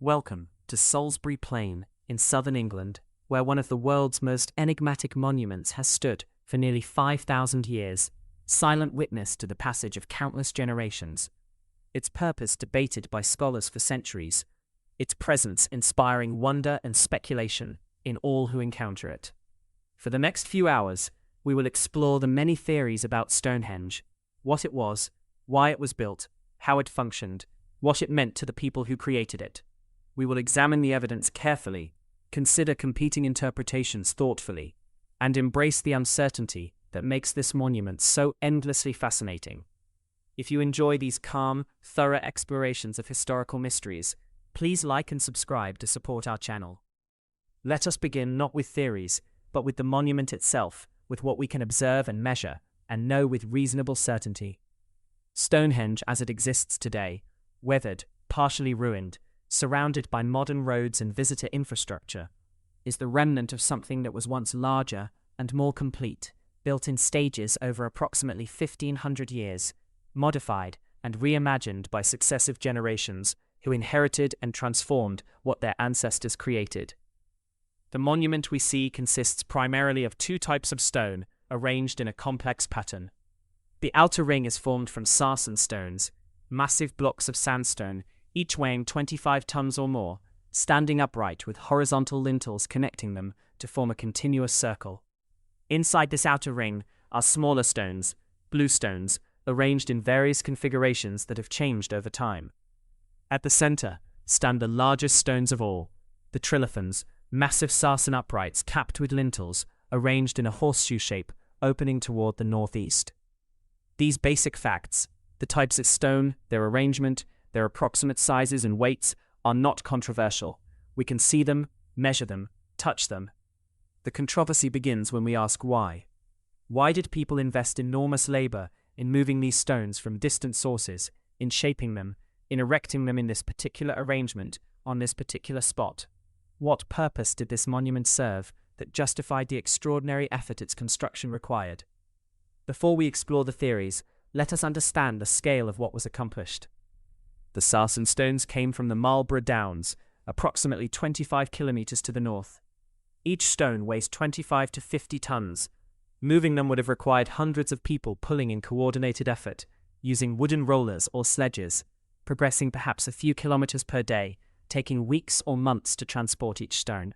Welcome to Salisbury Plain in southern England, where one of the world's most enigmatic monuments has stood for nearly 5,000 years, silent witness to the passage of countless generations. Its purpose debated by scholars for centuries, its presence inspiring wonder and speculation in all who encounter it. For the next few hours, we will explore the many theories about Stonehenge, what it was, why it was built, how it functioned, what it meant to the people who created it. We will examine the evidence carefully, consider competing interpretations thoughtfully, and embrace the uncertainty that makes this monument so endlessly fascinating. If you enjoy these calm, thorough explorations of historical mysteries, please like and subscribe to support our channel. Let us begin not with theories, but with the monument itself, with what we can observe and measure, and know with reasonable certainty. Stonehenge as it exists today, weathered, partially ruined, surrounded by modern roads and visitor infrastructure, is the remnant of something that was once larger and more complete, built in stages over approximately 1,500 years, modified and reimagined by successive generations who inherited and transformed what their ancestors created. The monument we see consists primarily of two types of stone arranged in a complex pattern. The outer ring is formed from sarsen stones, massive blocks of sandstone, each weighing 25 tons or more, standing upright with horizontal lintels connecting them to form a continuous circle. Inside this outer ring are smaller stones, bluestones, arranged in various configurations that have changed over time. At the center stand the largest stones of all, the trilithons, massive sarsen uprights capped with lintels, arranged in a horseshoe shape opening toward the northeast. These basic facts, the types of stone, their arrangement, their approximate sizes and weights, are not controversial. We can see them, measure them, touch them. The controversy begins when we ask why. Why did people invest enormous labor in moving these stones from distant sources, in shaping them, in erecting them in this particular arrangement, on this particular spot? What purpose did this monument serve that justified the extraordinary effort its construction required? Before we explore the theories, let us understand the scale of what was accomplished. The sarsen stones came from the Marlborough Downs, approximately 25 kilometers to the north. Each stone weighs 25 to 50 tons. Moving them would have required hundreds of people pulling in coordinated effort, using wooden rollers or sledges, progressing perhaps a few kilometers per day, taking weeks or months to transport each stone.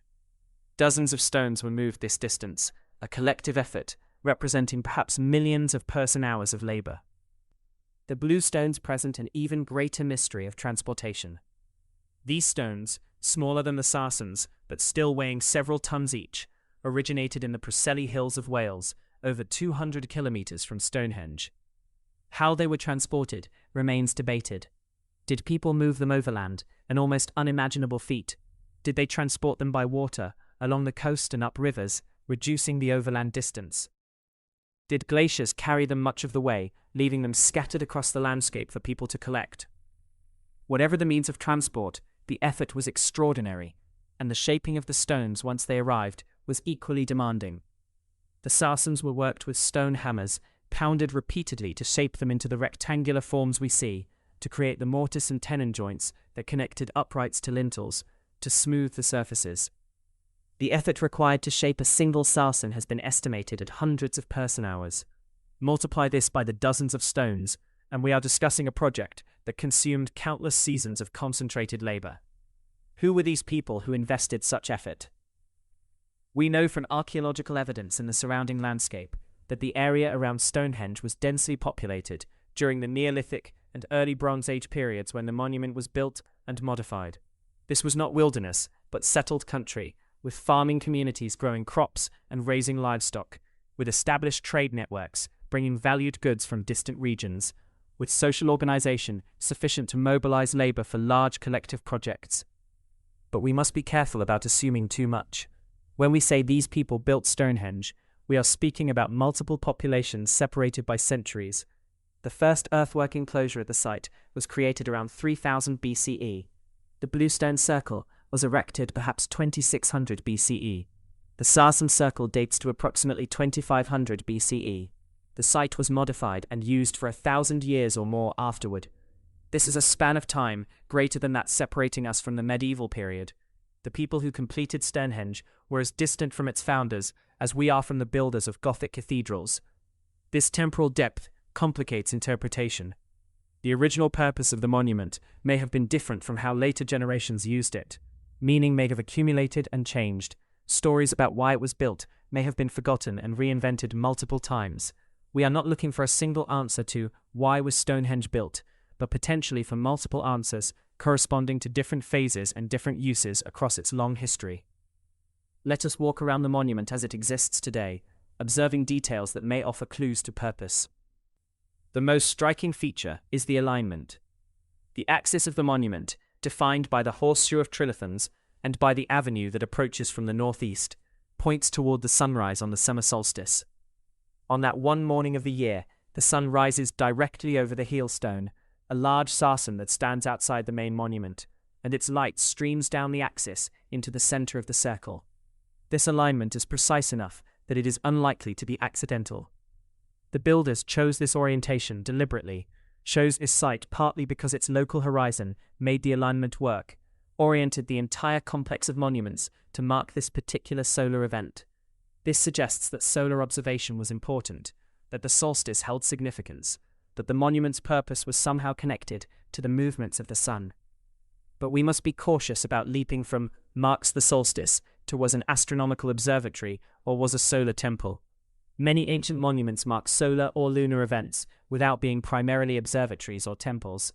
Dozens of stones were moved this distance, a collective effort representing perhaps millions of person-hours of labor. The blue stones present an even greater mystery of transportation. These stones, smaller than the sarsens, but still weighing several tons each, originated in the Preseli Hills of Wales, over 200 kilometers from Stonehenge. How they were transported remains debated. Did people move them overland, an almost unimaginable feat? Did they transport them by water, along the coast and up rivers, reducing the overland distance? Did glaciers carry them much of the way, leaving them scattered across the landscape for people to collect? Whatever the means of transport, the effort was extraordinary, and the shaping of the stones once they arrived was equally demanding. The sarsens were worked with stone hammers, pounded repeatedly to shape them into the rectangular forms we see, to create the mortise and tenon joints that connected uprights to lintels, to smooth the surfaces. The effort required to shape a single sarsen has been estimated at hundreds of person-hours. Multiply this by the dozens of stones, and we are discussing a project that consumed countless seasons of concentrated labor. Who were these people who invested such effort? We know from archaeological evidence in the surrounding landscape that the area around Stonehenge was densely populated during the Neolithic and early Bronze Age periods when the monument was built and modified. This was not wilderness, but settled country, with farming communities growing crops and raising livestock, with established trade networks bringing valued goods from distant regions, with social organization sufficient to mobilize labor for large collective projects. But we must be careful about assuming too much. When we say these people built Stonehenge, we are speaking about multiple populations separated by centuries. The first earthwork enclosure at the site was created around 3000 BCE. The Bluestone Circle was erected perhaps 2600 BCE. The sarsen circle dates to approximately 2500 BCE. The site was modified and used for 1,000 years or more afterward. This is a span of time greater than that separating us from the medieval period. The people who completed Stonehenge were as distant from its founders as we are from the builders of Gothic cathedrals. This temporal depth complicates interpretation. The original purpose of the monument may have been different from how later generations used it. Meaning may have accumulated and changed. Stories about why it was built may have been forgotten and reinvented multiple times. We are not looking for a single answer to why was Stonehenge built, but potentially for multiple answers corresponding to different phases and different uses across its long history. Let us walk around the monument as it exists today, observing details that may offer clues to purpose. The most striking feature is the alignment. The axis of the monument, defined by the horseshoe of trilithons and by the avenue that approaches from the northeast, points toward the sunrise on the summer solstice. On that one morning of the year, the sun rises directly over the heelstone, a large sarsen that stands outside the main monument, and its light streams down the axis into the center of the circle. This alignment is precise enough that it is unlikely to be accidental. The builders chose this orientation deliberately, chose this site partly because its local horizon made the alignment work, oriented the entire complex of monuments to mark this particular solar event. This suggests that solar observation was important, that the solstice held significance, that the monument's purpose was somehow connected to the movements of the sun. But we must be cautious about leaping from marks the solstice to was an astronomical observatory or was a solar temple. Many ancient monuments mark solar or lunar events without being primarily observatories or temples.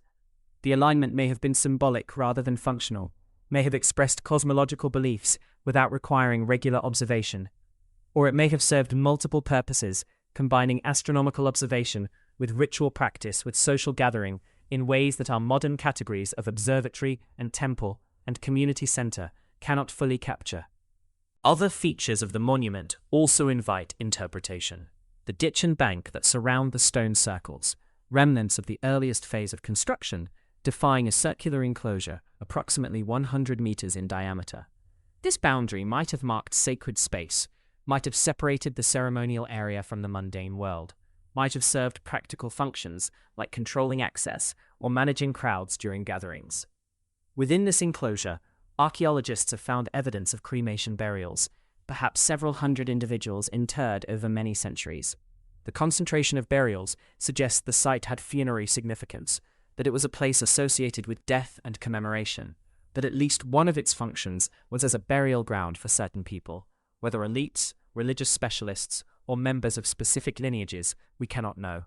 The alignment may have been symbolic rather than functional, may have expressed cosmological beliefs without requiring regular observation, or it may have served multiple purposes, combining astronomical observation with ritual practice with social gathering in ways that our modern categories of observatory and temple and community center cannot fully capture. Other features of the monument also invite interpretation. The ditch and bank that surround the stone circles, remnants of the earliest phase of construction, defying a circular enclosure approximately 100 meters in diameter. This boundary might have marked sacred space, might have separated the ceremonial area from the mundane world, might have served practical functions like controlling access or managing crowds during gatherings. Within this enclosure, archaeologists have found evidence of cremation burials, perhaps several hundred individuals interred over many centuries. The concentration of burials suggests the site had funerary significance, that it was a place associated with death and commemoration, that at least one of its functions was as a burial ground for certain people, whether elites, religious specialists, or members of specific lineages, we cannot know.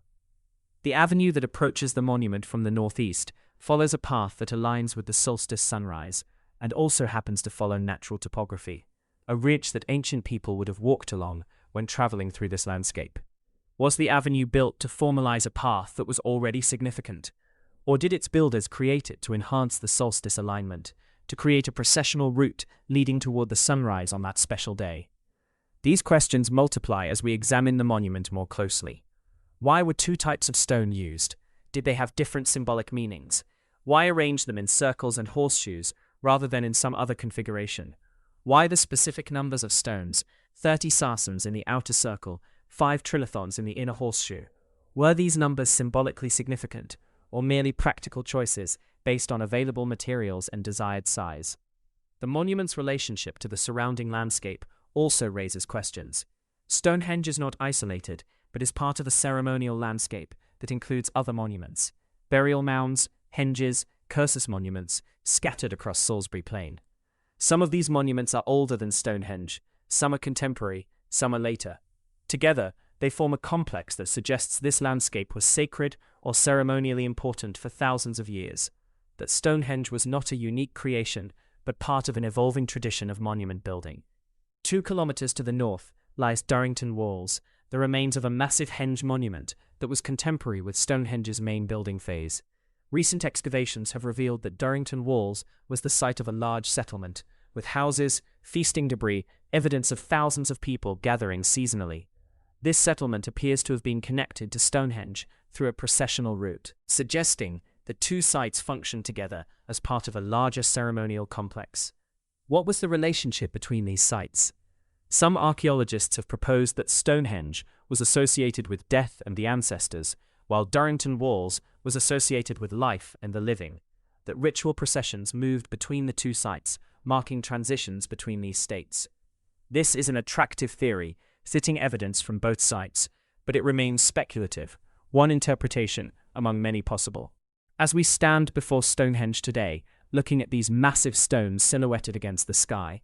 The avenue that approaches the monument from the northeast follows a path that aligns with the solstice sunrise, and also happens to follow natural topography, a ridge that ancient people would have walked along when traveling through this landscape. Was the avenue built to formalize a path that was already significant? Or did its builders create it to enhance the solstice alignment, to create a processional route leading toward the sunrise on that special day? These questions multiply as we examine the monument more closely. Why were two types of stone used? Did they have different symbolic meanings? Why arrange them in circles and horseshoes rather than in some other configuration? Why the specific numbers of stones, 30 sarsens in the outer circle, 5 trilithons in the inner horseshoe? Were these numbers symbolically significant, or merely practical choices based on available materials and desired size? The monument's relationship to the surrounding landscape also raises questions. Stonehenge is not isolated, but is part of a ceremonial landscape that includes other monuments, burial mounds, henges, cursus monuments, scattered across Salisbury Plain. Some of these monuments are older than Stonehenge, some are contemporary, some are later. Together, they form a complex that suggests this landscape was sacred or ceremonially important for thousands of years, that Stonehenge was not a unique creation, but part of an evolving tradition of monument building. 2 kilometers to the north lies Durrington Walls, the remains of a massive henge monument that was contemporary with Stonehenge's main building phase. Recent excavations have revealed that Durrington Walls was the site of a large settlement, with houses, feasting debris, evidence of thousands of people gathering seasonally. This settlement appears to have been connected to Stonehenge through a processional route, suggesting that two sites functioned together as part of a larger ceremonial complex. What was the relationship between these sites? Some archaeologists have proposed that Stonehenge was associated with death and the ancestors, while Durrington Walls was associated with life and the living, that ritual processions moved between the two sites, marking transitions between these states. This is an attractive theory, citing evidence from both sites, but it remains speculative, one interpretation among many possible. As we stand before Stonehenge today, looking at these massive stones silhouetted against the sky,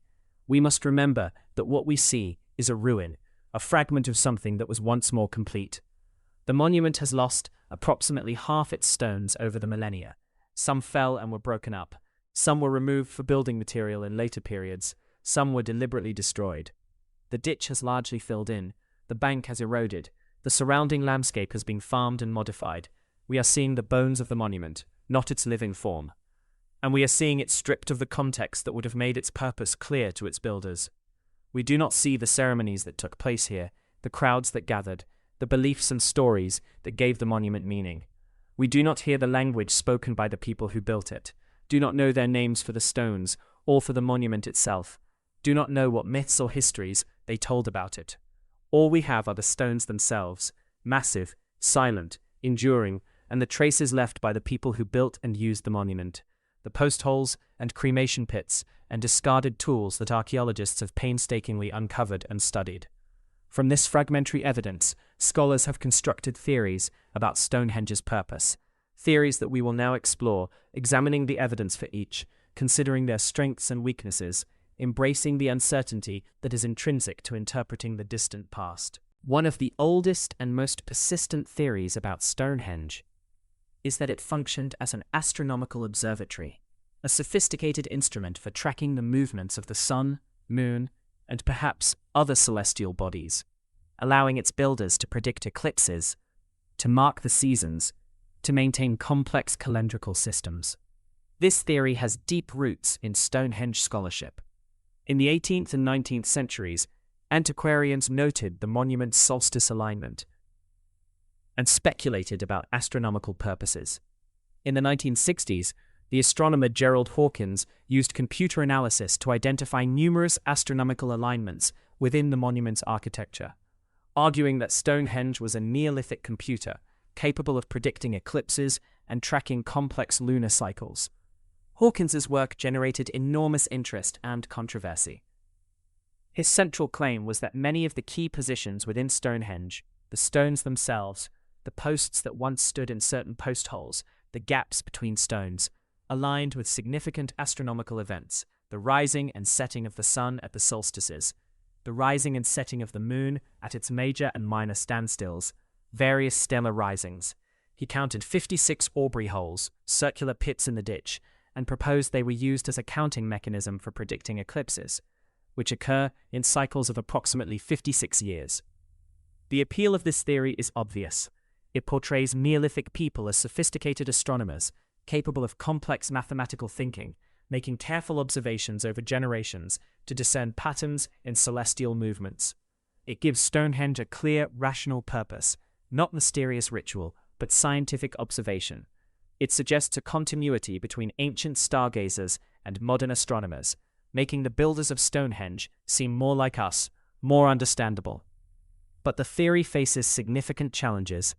we must remember that what we see is a ruin, a fragment of something that was once more complete. The monument has lost approximately half its stones over the millennia. Some fell and were broken up. Some were removed for building material in later periods. Some were deliberately destroyed. The ditch has largely filled in. The bank has eroded. The surrounding landscape has been farmed and modified. We are seeing the bones of the monument, not its living form. And we are seeing it stripped of the context that would have made its purpose clear to its builders. We do not see the ceremonies that took place here, the crowds that gathered, the beliefs and stories that gave the monument meaning. We do not hear the language spoken by the people who built it, do not know their names for the stones or for the monument itself, do not know what myths or histories they told about it. All we have are the stones themselves, massive, silent, enduring, and the traces left by the people who built and used the monument, the post holes and cremation pits and discarded tools that archaeologists have painstakingly uncovered and studied. From this fragmentary evidence, scholars have constructed theories about Stonehenge's purpose, theories that we will now explore, examining the evidence for each, considering their strengths and weaknesses, embracing the uncertainty that is intrinsic to interpreting the distant past. One of the oldest and most persistent theories about Stonehenge is that it functioned as an astronomical observatory, a sophisticated instrument for tracking the movements of the sun, moon, and perhaps other celestial bodies, allowing its builders to predict eclipses, to mark the seasons, to maintain complex calendrical systems. This theory has deep roots in Stonehenge scholarship. In the 18th and 19th centuries, antiquarians noted the monument's solstice alignment and speculated about astronomical purposes. In the 1960s, the astronomer Gerald Hawkins used computer analysis to identify numerous astronomical alignments within the monument's architecture, arguing that Stonehenge was a Neolithic computer capable of predicting eclipses and tracking complex lunar cycles. Hawkins's work generated enormous interest and controversy. His central claim was that many of the key positions within Stonehenge, the stones themselves, the posts that once stood in certain post holes, the gaps between stones, aligned with significant astronomical events, the rising and setting of the sun at the solstices, the rising and setting of the moon at its major and minor standstills, various stellar risings. He counted 56 Aubrey holes, circular pits in the ditch, and proposed they were used as a counting mechanism for predicting eclipses, which occur in cycles of approximately 56 years. The appeal of this theory is obvious. It portrays Neolithic people as sophisticated astronomers, capable of complex mathematical thinking, making careful observations over generations to discern patterns in celestial movements. It gives Stonehenge a clear, rational purpose, not mysterious ritual, but scientific observation. It suggests a continuity between ancient stargazers and modern astronomers, making the builders of Stonehenge seem more like us, more understandable. But the theory faces significant challenges.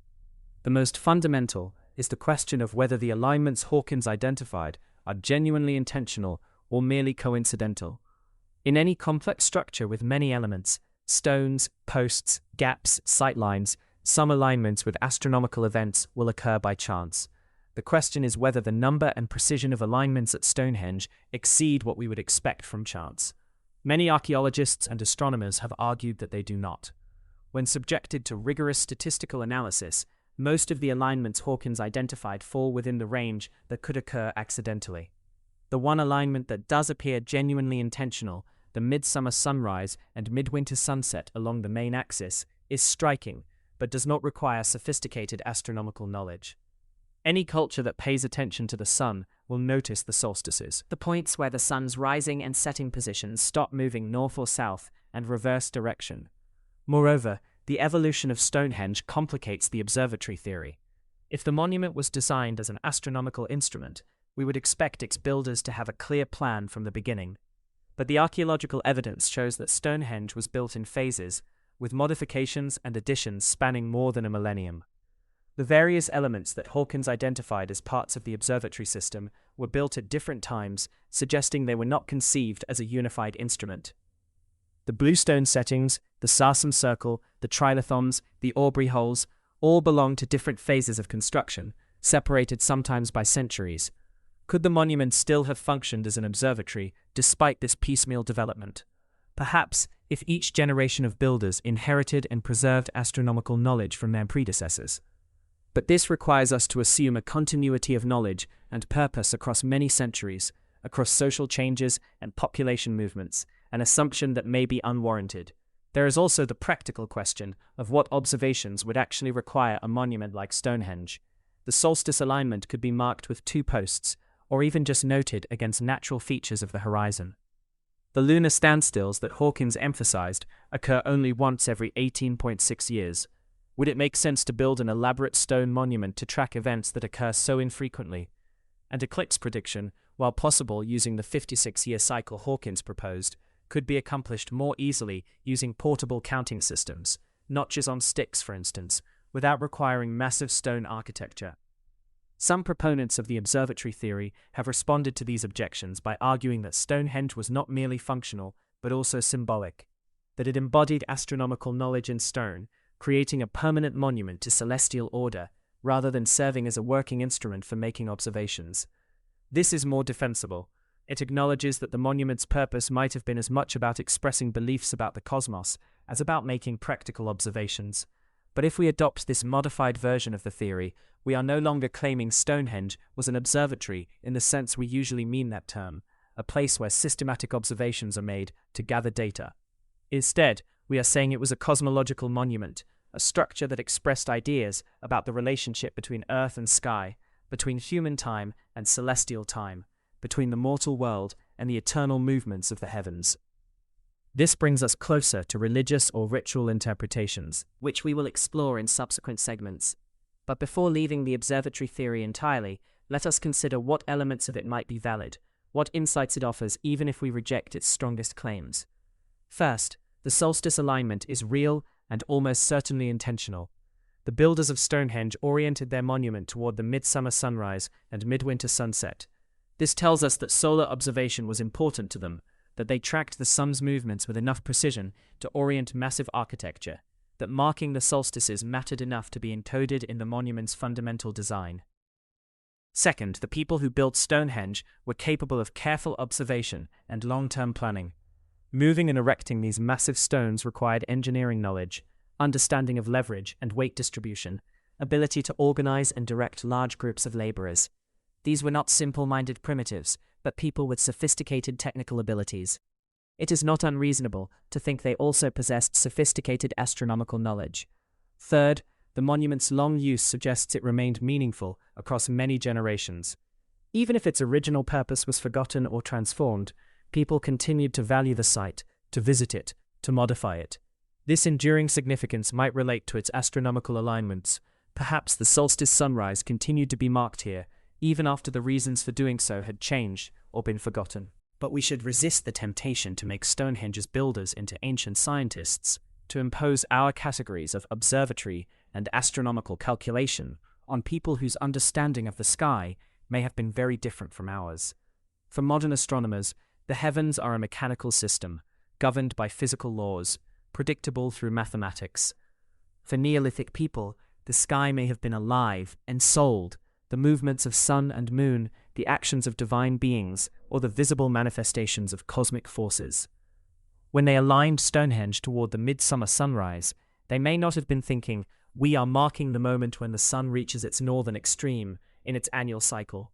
The most fundamental is the question of whether the alignments Hawkins identified are genuinely intentional or merely coincidental. In any complex structure with many elements, stones, posts, gaps, sightlines, some alignments with astronomical events will occur by chance. The question is whether the number and precision of alignments at Stonehenge exceed what we would expect from chance. Many archaeologists and astronomers have argued that they do not. When subjected to rigorous statistical analysis, most of the alignments Hawkins identified fall within the range that could occur accidentally. The one alignment that does appear genuinely intentional, the midsummer sunrise and midwinter sunset along the main axis, is striking, but does not require sophisticated astronomical knowledge. Any culture that pays attention to the sun will notice the solstices, the points where the sun's rising and setting positions stop moving north or south and reverse direction. Moreover, the evolution of Stonehenge complicates the observatory theory. If the monument was designed as an astronomical instrument, we would expect its builders to have a clear plan from the beginning. But the archaeological evidence shows that Stonehenge was built in phases, with modifications and additions spanning more than a millennium. The various elements that Hawkins identified as parts of the observatory system were built at different times, suggesting they were not conceived as a unified instrument. The bluestone settings, the Sarsam circle, the trilithons, the Aubrey holes, all belong to different phases of construction, separated sometimes by centuries. Could the monument still have functioned as an observatory despite this piecemeal development? Perhaps, if each generation of builders inherited and preserved astronomical knowledge from their predecessors. But this requires us to assume a continuity of knowledge and purpose across many centuries, across social changes and population movements, an assumption that may be unwarranted. There is also the practical question of what observations would actually require a monument like Stonehenge. The solstice alignment could be marked with 2 posts, or even just noted against natural features of the horizon. The lunar standstills that Hawkins emphasized occur only once every 18.6 years. Would it make sense to build an elaborate stone monument to track events that occur so infrequently? And eclipse prediction, while possible using the 56-year cycle Hawkins proposed, could be accomplished more easily using portable counting systems, notches on sticks for instance, without requiring massive stone architecture. Some proponents of the observatory theory have responded to these objections by arguing that Stonehenge was not merely functional, but also symbolic, that it embodied astronomical knowledge in stone, creating a permanent monument to celestial order, rather than serving as a working instrument for making observations. This is more defensible. It acknowledges that the monument's purpose might have been as much about expressing beliefs about the cosmos as about making practical observations. But if we adopt this modified version of the theory, we are no longer claiming Stonehenge was an observatory in the sense we usually mean that term, a place where systematic observations are made to gather data. Instead, we are saying it was a cosmological monument, a structure that expressed ideas about the relationship between earth and sky, between human time and celestial time, between the mortal world and the eternal movements of the heavens. This brings us closer to religious or ritual interpretations, which we will explore in subsequent segments. But before leaving the observatory theory entirely, let us consider what elements of it might be valid, what insights it offers even if we reject its strongest claims. First, the solstice alignment is real and almost certainly intentional. The builders of Stonehenge oriented their monument toward the midsummer sunrise and midwinter sunset. This tells us that solar observation was important to them, that they tracked the sun's movements with enough precision to orient massive architecture, that marking the solstices mattered enough to be encoded in the monument's fundamental design. Second, the people who built Stonehenge were capable of careful observation and long-term planning. Moving and erecting these massive stones required engineering knowledge, understanding of leverage and weight distribution, ability to organize and direct large groups of laborers. These were not simple-minded primitives, but people with sophisticated technical abilities. It is not unreasonable to think they also possessed sophisticated astronomical knowledge. Third, the monument's long use suggests it remained meaningful across many generations. Even if its original purpose was forgotten or transformed, people continued to value the site, to visit it, to modify it. This enduring significance might relate to its astronomical alignments. Perhaps the solstice sunrise continued to be marked here, even after the reasons for doing so had changed or been forgotten. But we should resist the temptation to make Stonehenge's builders into ancient scientists, to impose our categories of observatory and astronomical calculation on people whose understanding of the sky may have been very different from ours. For modern astronomers, the heavens are a mechanical system, governed by physical laws, predictable through mathematics. For Neolithic people, the sky may have been alive and souled, the movements of sun and moon, the actions of divine beings, or the visible manifestations of cosmic forces. When they aligned Stonehenge toward the midsummer sunrise, they may not have been thinking, "We are marking the moment when the sun reaches its northern extreme in its annual cycle."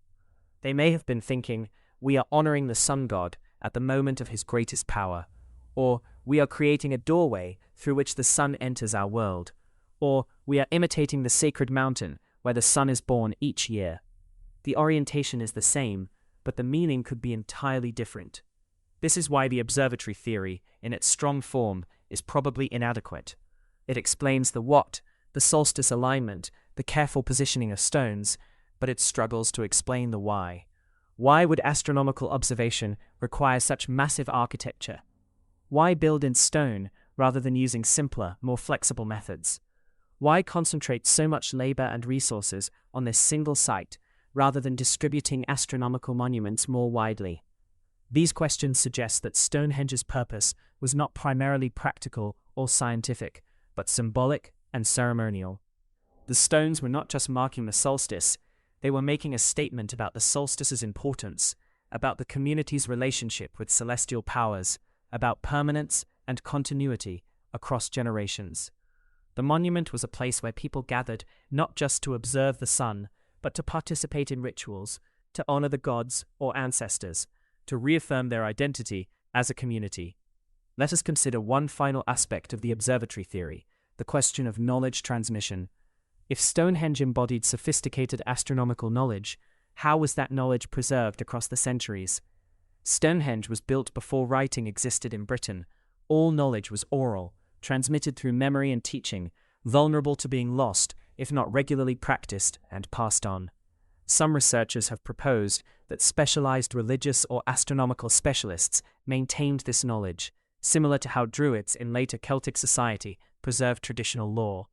They may have been thinking, "We are honoring the sun god at the moment of his greatest power," or "We are creating a doorway through which the sun enters our world," or "We are imitating the sacred mountain where the sun is born each year." The orientation is the same, but the meaning could be entirely different. This is why the observatory theory, in its strong form, is probably inadequate. It explains the what, the solstice alignment, the careful positioning of stones, but it struggles to explain the why. Why would astronomical observation require such massive architecture? Why build in stone rather than using simpler, more flexible methods? Why concentrate so much labor and resources on this single site rather than distributing astronomical monuments more widely? These questions suggest that Stonehenge's purpose was not primarily practical or scientific, but symbolic and ceremonial. The stones were not just marking the solstice, they were making a statement about the solstice's importance, about the community's relationship with celestial powers, about permanence and continuity across generations. The monument was a place where people gathered not just to observe the sun, but to participate in rituals, to honor the gods or ancestors, to reaffirm their identity as a community. Let us consider one final aspect of the observatory theory, the question of knowledge transmission. If Stonehenge embodied sophisticated astronomical knowledge, how was that knowledge preserved across the centuries? Stonehenge was built before writing existed in Britain. All knowledge was oral, transmitted through memory and teaching, vulnerable to being lost if not regularly practiced and passed on. Some researchers have proposed that specialized religious or astronomical specialists maintained this knowledge, similar to how Druids in later Celtic society preserved traditional lore.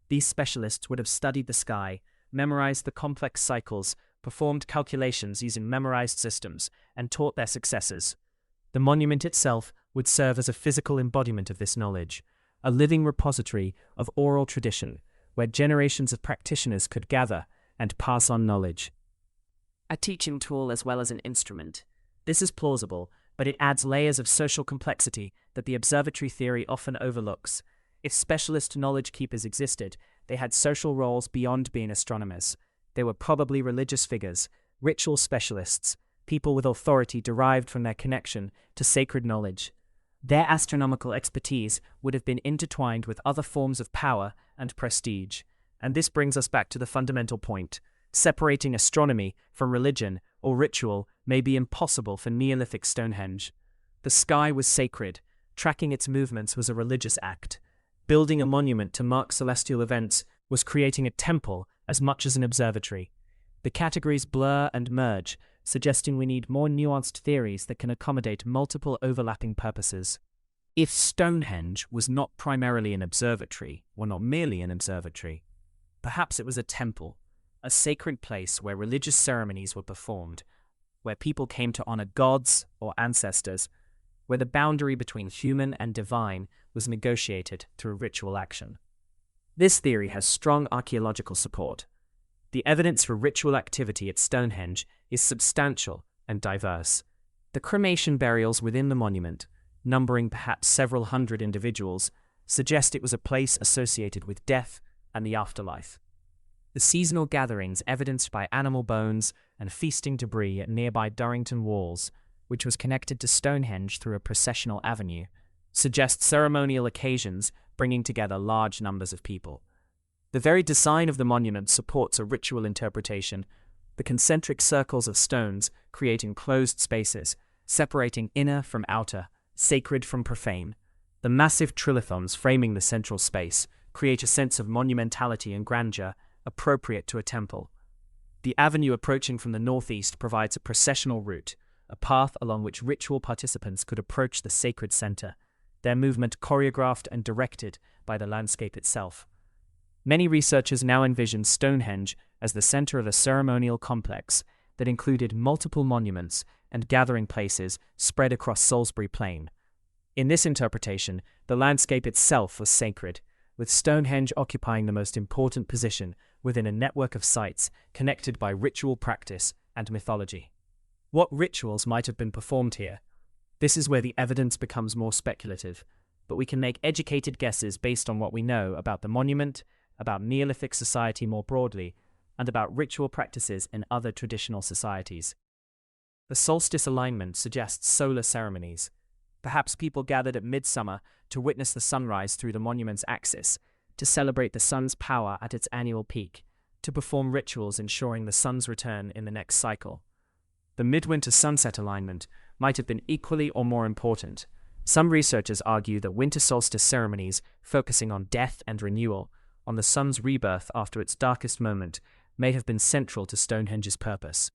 These specialists would have studied the sky, memorized the complex cycles, performed calculations using memorized systems, and taught their successors. The monument itself would serve as a physical embodiment of this knowledge, a living repository of oral tradition, where generations of practitioners could gather and pass on knowledge. A teaching tool as well as an instrument. This is plausible, but it adds layers of social complexity that the observatory theory often overlooks. If specialist knowledge keepers existed, they had social roles beyond being astronomers. They were probably religious figures, ritual specialists, people with authority derived from their connection to sacred knowledge. Their astronomical expertise would have been intertwined with other forms of power and prestige. And this brings us back to the fundamental point. Separating astronomy from religion or ritual may be impossible for Neolithic Stonehenge. The sky was sacred. Tracking its movements was a religious act. Building a monument to mark celestial events was creating a temple as much as an observatory. The categories blur and merge, suggesting we need more nuanced theories that can accommodate multiple overlapping purposes. If Stonehenge was not primarily an observatory, or not merely an observatory, perhaps it was a temple, a sacred place where religious ceremonies were performed, where people came to honor gods or ancestors, where the boundary between human and divine was negotiated through ritual action. This theory has strong archaeological support. The evidence for ritual activity at Stonehenge is substantial and diverse. The cremation burials within the monument, numbering perhaps several hundred individuals, suggest it was a place associated with death and the afterlife. The seasonal gatherings evidenced by animal bones and feasting debris at nearby Durrington Walls, which was connected to Stonehenge through a processional avenue, suggest ceremonial occasions bringing together large numbers of people. The very design of the monument supports a ritual interpretation, the concentric circles of stones creating closed spaces, separating inner from outer, sacred from profane. The massive trilithons framing the central space create a sense of monumentality and grandeur appropriate to a temple. The avenue approaching from the northeast provides a processional route, a path along which ritual participants could approach the sacred center, their movement choreographed and directed by the landscape itself. Many researchers now envision Stonehenge as the center of a ceremonial complex that included multiple monuments and gathering places spread across Salisbury Plain. In this interpretation, the landscape itself was sacred, with Stonehenge occupying the most important position within a network of sites connected by ritual practice and mythology. What rituals might have been performed here? This is where the evidence becomes more speculative, but we can make educated guesses based on what we know about the monument, about Neolithic society more broadly, and about ritual practices in other traditional societies. The solstice alignment suggests solar ceremonies. Perhaps people gathered at midsummer to witness the sunrise through the monument's axis, to celebrate the sun's power at its annual peak, to perform rituals ensuring the sun's return in the next cycle. The midwinter sunset alignment might have been equally or more important. Some researchers argue that winter solstice ceremonies, focusing on death and renewal, on the sun's rebirth after its darkest moment, may have been central to Stonehenge's purpose.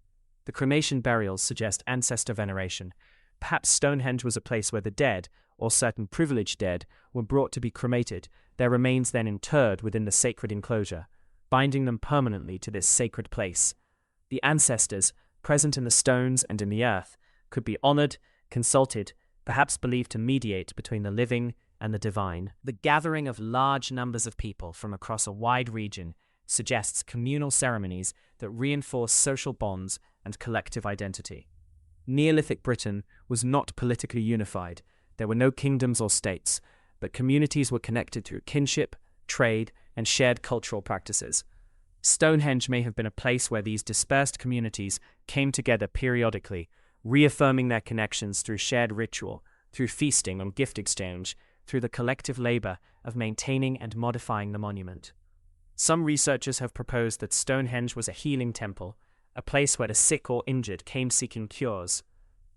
The cremation burials suggest ancestor veneration, Perhaps Stonehenge was a place where the dead, or certain privileged dead, were brought to be cremated, their remains then interred within the sacred enclosure, binding them permanently to this sacred place. The ancestors, present in the stones and in the earth, could be honored, consulted, perhaps believed to mediate between the living and the divine. The gathering of large numbers of people from across a wide region suggests communal ceremonies that reinforce social bonds and collective identity. Neolithic Britain was not politically unified. There were no kingdoms or states, but communities were connected through kinship, trade, and shared cultural practices. Stonehenge may have been a place where these dispersed communities came together periodically, reaffirming their connections through shared ritual, through feasting and gift exchange, through the collective labor of maintaining and modifying the monument. Some researchers have proposed that Stonehenge was a healing temple, a place where the sick or injured came seeking cures.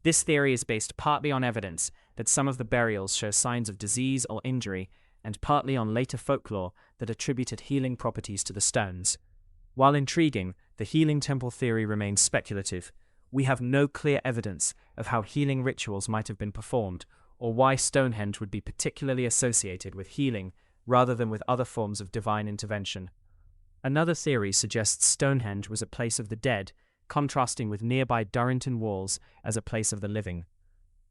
This theory is based partly on evidence that some of the burials show signs of disease or injury, and partly on later folklore that attributed healing properties to the stones. While intriguing, the healing temple theory remains speculative. We have no clear evidence of how healing rituals might have been performed, or why Stonehenge would be particularly associated with healing rather than with other forms of divine intervention. Another theory suggests Stonehenge was a place of the dead, contrasting with nearby Durrington Walls as a place of the living.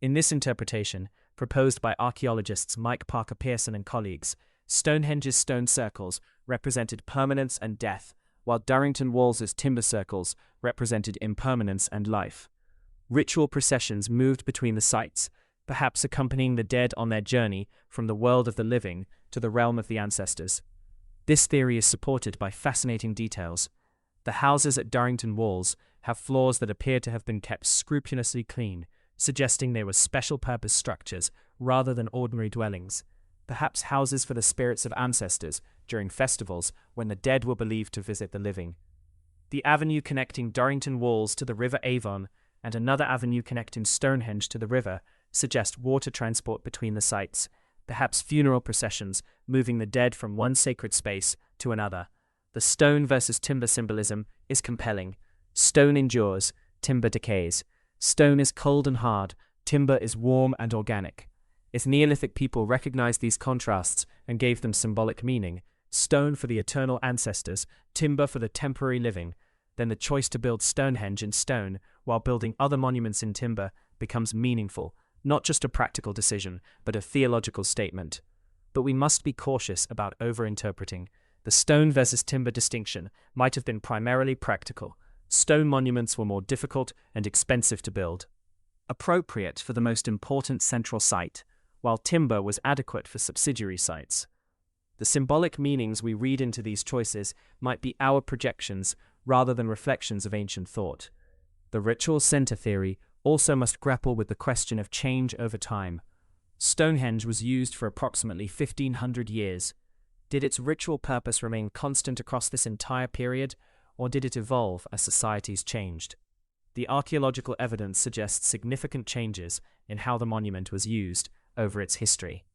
In this interpretation, proposed by archaeologists Mike Parker Pearson and colleagues, Stonehenge's stone circles represented permanence and death, while Durrington Walls' timber circles represented impermanence and life. Ritual processions moved between the sites, perhaps accompanying the dead on their journey from the world of the living to the realm of the ancestors. This theory is supported by fascinating details. The houses at Durrington Walls have floors that appear to have been kept scrupulously clean, suggesting they were special-purpose structures rather than ordinary dwellings, perhaps houses for the spirits of ancestors during festivals when the dead were believed to visit the living. The avenue connecting Durrington Walls to the River Avon and another avenue connecting Stonehenge to the river suggest water transport between the sites, perhaps funeral processions moving the dead from one sacred space to another. The stone versus timber symbolism is compelling. Stone endures, timber decays. Stone is cold and hard, timber is warm and organic. If Neolithic people recognized these contrasts and gave them symbolic meaning, stone for the eternal ancestors, timber for the temporary living, then the choice to build Stonehenge in stone while building other monuments in timber becomes meaningful, not just a practical decision, but a theological statement. But we must be cautious about overinterpreting. The stone versus timber distinction might have been primarily practical. Stone monuments were more difficult and expensive to build, appropriate for the most important central site, while timber was adequate for subsidiary sites. The symbolic meanings we read into these choices might be our projections rather than reflections of ancient thought. The ritual center theory also must grapple with the question of change over time. Stonehenge was used for approximately 1,500 years. Did its ritual purpose remain constant across this entire period, or did it evolve as societies changed? The archaeological evidence suggests significant changes in how the monument was used over its history.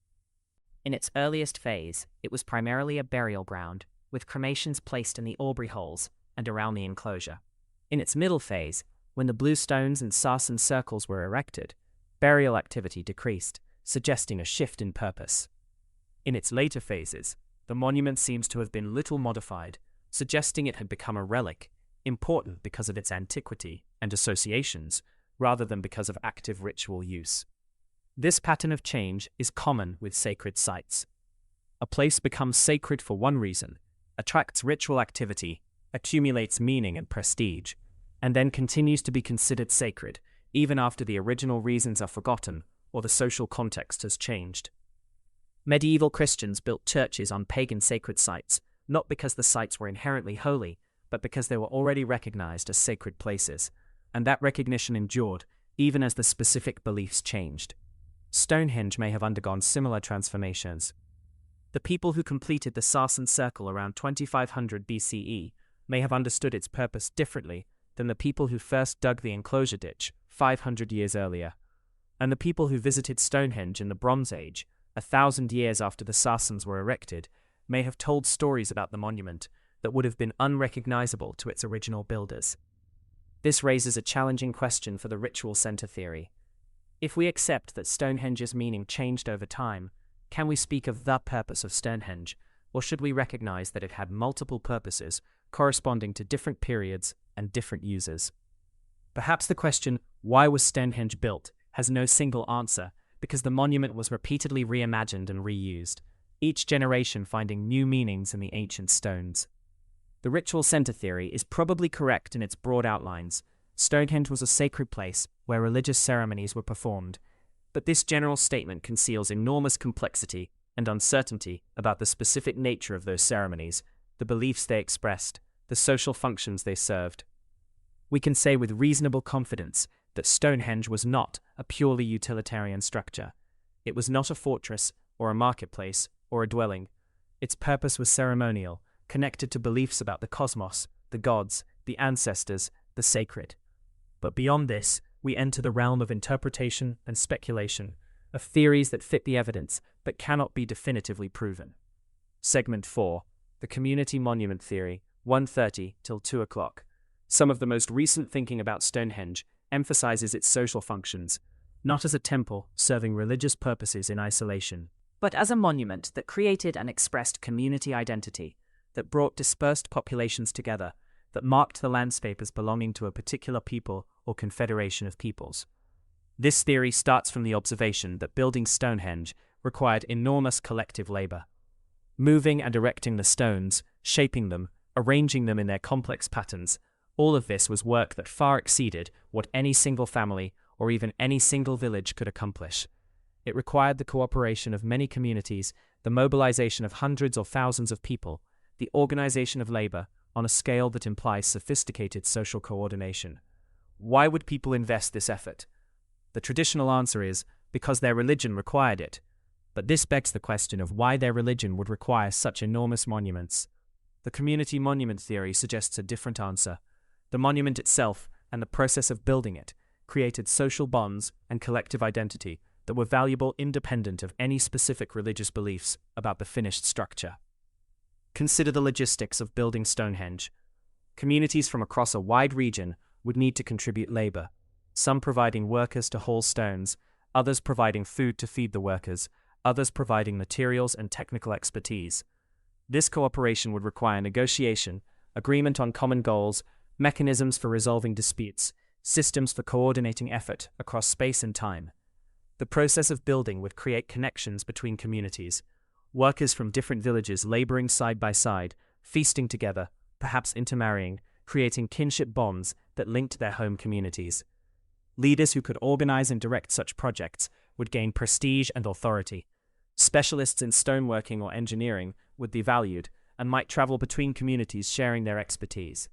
In its earliest phase, it was primarily a burial ground, with cremations placed in the Aubrey holes and around the enclosure. In its middle phase, when the blue stones and sarsen circles were erected, burial activity decreased, suggesting a shift in purpose. In its later phases, the monument seems to have been little modified, suggesting it had become a relic, important because of its antiquity and associations, rather than because of active ritual use. This pattern of change is common with sacred sites. A place becomes sacred for one reason, attracts ritual activity, accumulates meaning and prestige, and then continues to be considered sacred, even after the original reasons are forgotten or the social context has changed. Medieval Christians built churches on pagan sacred sites, not because the sites were inherently holy, but because they were already recognized as sacred places, and that recognition endured even as the specific beliefs changed. Stonehenge may have undergone similar transformations. The people who completed the Sarsen Circle around 2500 BCE may have understood its purpose differently than the people who first dug the enclosure ditch 500 years earlier, and the people who visited Stonehenge in the Bronze Age, 1,000 years after the Sarsens were erected, may have told stories about the monument that would have been unrecognizable to its original builders. This raises a challenging question for the ritual center theory. If we accept that Stonehenge's meaning changed over time, can we speak of the purpose of Stonehenge, or should we recognize that it had multiple purposes corresponding to different periods and different users? Perhaps the question, why was Stonehenge built, has no single answer, because the monument was repeatedly reimagined and reused, each generation finding new meanings in the ancient stones. The ritual center theory is probably correct in its broad outlines. Stonehenge was a sacred place where religious ceremonies were performed, but this general statement conceals enormous complexity and uncertainty about the specific nature of those ceremonies, the beliefs they expressed, the social functions they served. We can say with reasonable confidence that Stonehenge was not a purely utilitarian structure. It was not a fortress or a marketplace or a dwelling. Its purpose was ceremonial, connected to beliefs about the cosmos, the gods, the ancestors, the sacred. But beyond this, we enter the realm of interpretation and speculation, of theories that fit the evidence but cannot be definitively proven. Segment 4. The Community Monument Theory, 1:30 till 2 o'clock. Some of the most recent thinking about Stonehenge emphasizes its social functions, not as a temple serving religious purposes in isolation, but as a monument that created and expressed community identity, that brought dispersed populations together, that marked the landscape as belonging to a particular people or confederation of peoples. This theory starts from the observation that building Stonehenge required enormous collective labor. Moving and erecting the stones, shaping them, arranging them in their complex patterns, all of this was work that far exceeded what any single family or even any single village could accomplish. It required the cooperation of many communities, the mobilization of hundreds or thousands of people, the organization of labor on a scale that implies sophisticated social coordination. Why would people invest this effort? The traditional answer is because their religion required it. But this begs the question of why their religion would require such enormous monuments. The community monument theory suggests a different answer. The monument itself, and the process of building it, created social bonds and collective identity that were valuable independent of any specific religious beliefs about the finished structure. Consider the logistics of building Stonehenge. Communities from across a wide region would need to contribute labor, some providing workers to haul stones, others providing food to feed the workers, others providing materials and technical expertise. This cooperation would require negotiation, agreement on common goals, mechanisms for resolving disputes, systems for coordinating effort across space and time. The process of building would create connections between communities, workers from different villages laboring side by side, feasting together, perhaps intermarrying, creating kinship bonds that linked their home communities. Leaders who could organize and direct such projects would gain prestige and authority. Specialists in stoneworking or engineering would be valued and might travel between communities sharing their expertise.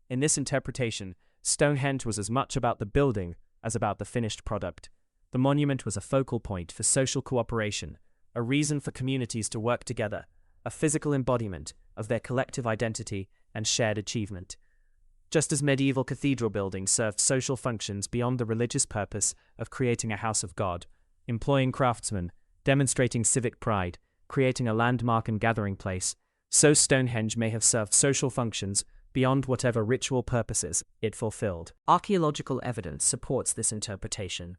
In this interpretation, Stonehenge was as much about the building as about the finished product. The monument was a focal point for social cooperation, a reason for communities to work together, a physical embodiment of their collective identity and shared achievement. Just as medieval cathedral buildings served social functions beyond the religious purpose of creating a house of God, employing craftsmen, demonstrating civic pride, creating a landmark and gathering place, so Stonehenge may have served social functions beyond whatever ritual purposes it fulfilled. Archaeological evidence supports this interpretation.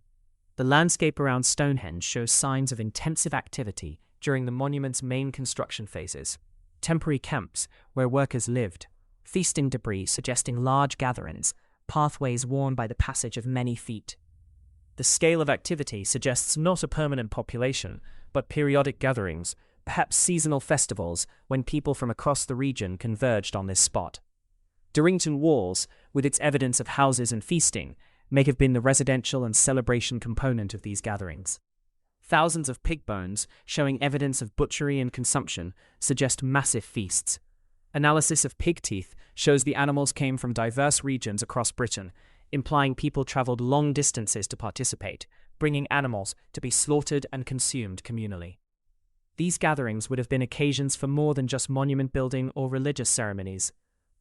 The landscape around Stonehenge shows signs of intensive activity during the monument's main construction phases. Temporary camps where workers lived, feasting debris suggesting large gatherings, pathways worn by the passage of many feet. The scale of activity suggests not a permanent population, but periodic gatherings, perhaps seasonal festivals when people from across the region converged on this spot. Durrington Walls, with its evidence of houses and feasting, may have been the residential and celebration component of these gatherings. Thousands of pig bones, showing evidence of butchery and consumption, suggest massive feasts. Analysis of pig teeth shows the animals came from diverse regions across Britain, implying people travelled long distances to participate, bringing animals to be slaughtered and consumed communally. These gatherings would have been occasions for more than just monument building or religious ceremonies.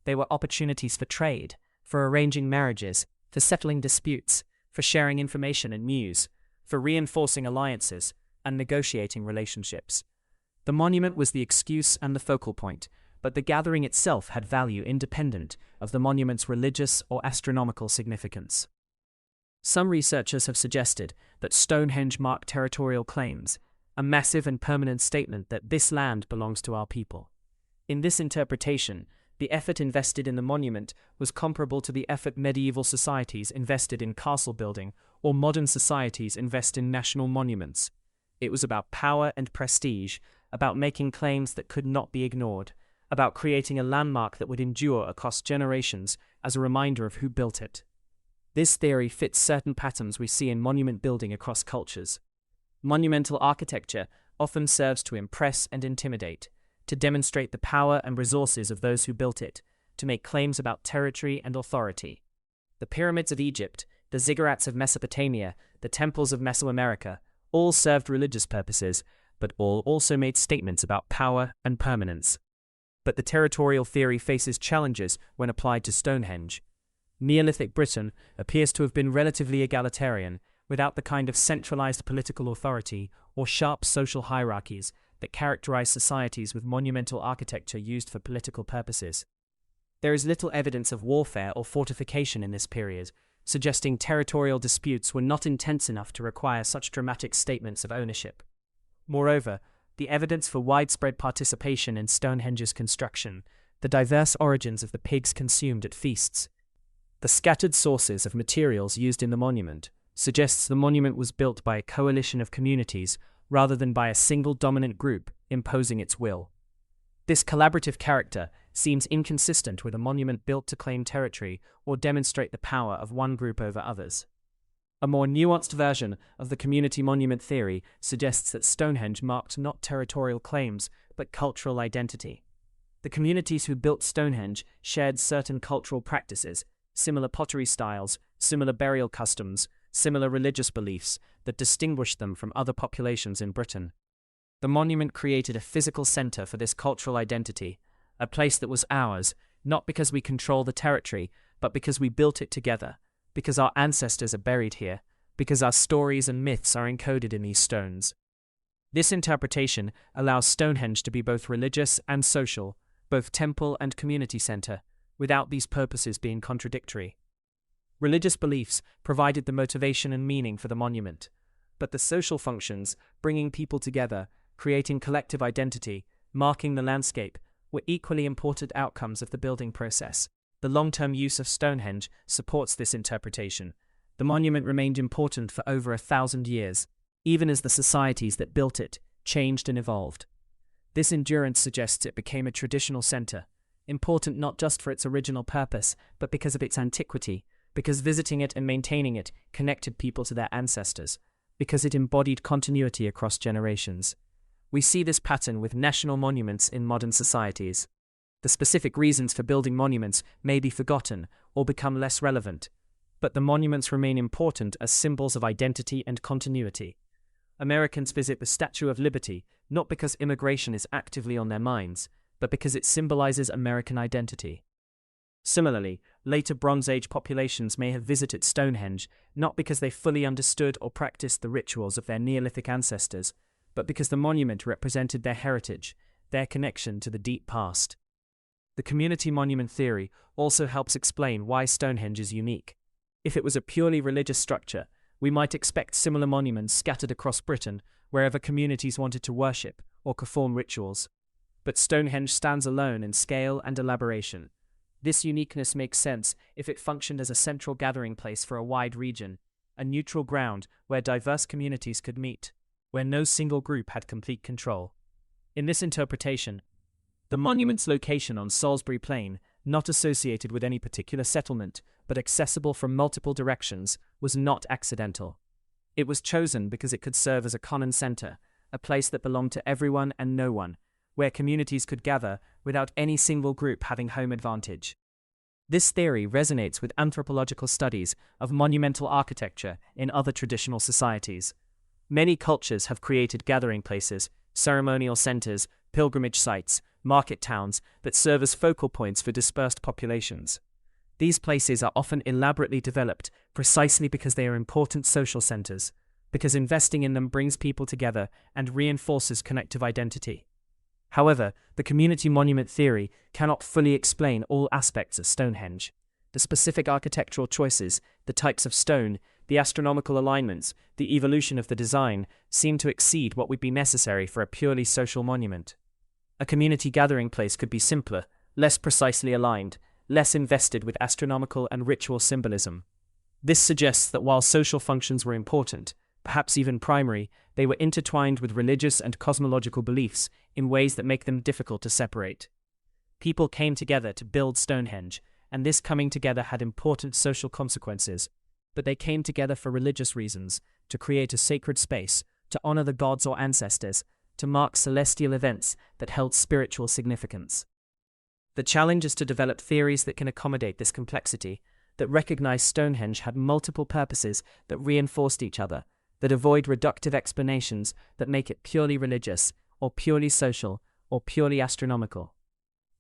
They were opportunities for trade, for arranging marriages, for settling disputes, for sharing information and news, for reinforcing alliances and negotiating relationships. The monument was the excuse and the focal point, but the gathering itself had value independent of the monument's religious or astronomical significance. Some researchers have suggested that Stonehenge marked territorial claims, a massive and permanent statement that this land belongs to our people. In this interpretation, the effort invested in the monument was comparable to the effort medieval societies invested in castle building or modern societies invest in national monuments. It was about power and prestige, about making claims that could not be ignored, about creating a landmark that would endure across generations as a reminder of who built it. This theory fits certain patterns we see in monument building across cultures. Monumental architecture often serves to impress and intimidate, to demonstrate the power and resources of those who built it, to make claims about territory and authority. The pyramids of Egypt, the ziggurats of Mesopotamia, the temples of Mesoamerica, all served religious purposes, but all also made statements about power and permanence. But the territorial theory faces challenges when applied to Stonehenge. Neolithic Britain appears to have been relatively egalitarian, without the kind of centralized political authority or sharp social hierarchies that characterize societies with monumental architecture used for political purposes. There is little evidence of warfare or fortification in this period, suggesting territorial disputes were not intense enough to require such dramatic statements of ownership. Moreover, the evidence for widespread participation in Stonehenge's construction, the diverse origins of the pigs consumed at feasts, the scattered sources of materials used in the monument, suggests the monument was built by a coalition of communities rather than by a single dominant group imposing its will. This collaborative character seems inconsistent with a monument built to claim territory or demonstrate the power of one group over others. A more nuanced version of the community monument theory suggests that Stonehenge marked not territorial claims, but cultural identity. The communities who built Stonehenge shared certain cultural practices, similar pottery styles, similar burial customs, similar religious beliefs that distinguished them from other populations in Britain. The monument created a physical center for this cultural identity, a place that was ours, not because we control the territory, but because we built it together, because our ancestors are buried here, because our stories and myths are encoded in these stones. This interpretation allows Stonehenge to be both religious and social, both temple and community center, without these purposes being contradictory. Religious beliefs provided the motivation and meaning for the monument, but the social functions, bringing people together, creating collective identity, marking the landscape, were equally important outcomes of the building process. The long-term use of Stonehenge supports this interpretation. The monument remained important for over 1,000 years, even as the societies that built it changed and evolved. This endurance suggests it became a traditional center, important not just for its original purpose, but because of its antiquity, because visiting it and maintaining it connected people to their ancestors, because it embodied continuity across generations. We see this pattern with national monuments in modern societies. The specific reasons for building monuments may be forgotten or become less relevant, but the monuments remain important as symbols of identity and continuity. Americans visit the Statue of Liberty not because immigration is actively on their minds, but because it symbolizes American identity. Similarly, later Bronze Age populations may have visited Stonehenge not because they fully understood or practiced the rituals of their Neolithic ancestors, but because the monument represented their heritage, their connection to the deep past. The community monument theory also helps explain why Stonehenge is unique. If it was a purely religious structure, we might expect similar monuments scattered across Britain wherever communities wanted to worship or perform rituals. But Stonehenge stands alone in scale and elaboration. This uniqueness makes sense if it functioned as a central gathering place for a wide region, a neutral ground where diverse communities could meet, where no single group had complete control. In this interpretation, the monument's location on Salisbury Plain, not associated with any particular settlement, but accessible from multiple directions, was not accidental. It was chosen because it could serve as a common center, a place that belonged to everyone and no one, where communities could gather without any single group having home advantage. This theory resonates with anthropological studies of monumental architecture in other traditional societies. Many cultures have created gathering places, ceremonial centers, pilgrimage sites, market towns that serve as focal points for dispersed populations. These places are often elaborately developed precisely because they are important social centers, because investing in them brings people together and reinforces collective identity. However, the community monument theory cannot fully explain all aspects of Stonehenge. The specific architectural choices, the types of stone, the astronomical alignments, the evolution of the design seem to exceed what would be necessary for a purely social monument. A community gathering place could be simpler, less precisely aligned, less invested with astronomical and ritual symbolism. This suggests that while social functions were important, perhaps even primary, they were intertwined with religious and cosmological beliefs in ways that make them difficult to separate. People came together to build Stonehenge, and this coming together had important social consequences, but they came together for religious reasons, to create a sacred space, to honor the gods or ancestors, to mark celestial events that held spiritual significance. The challenge is to develop theories that can accommodate this complexity, that recognize Stonehenge had multiple purposes that reinforced each other, that avoid reductive explanations that make it purely religious, or purely social, or purely astronomical.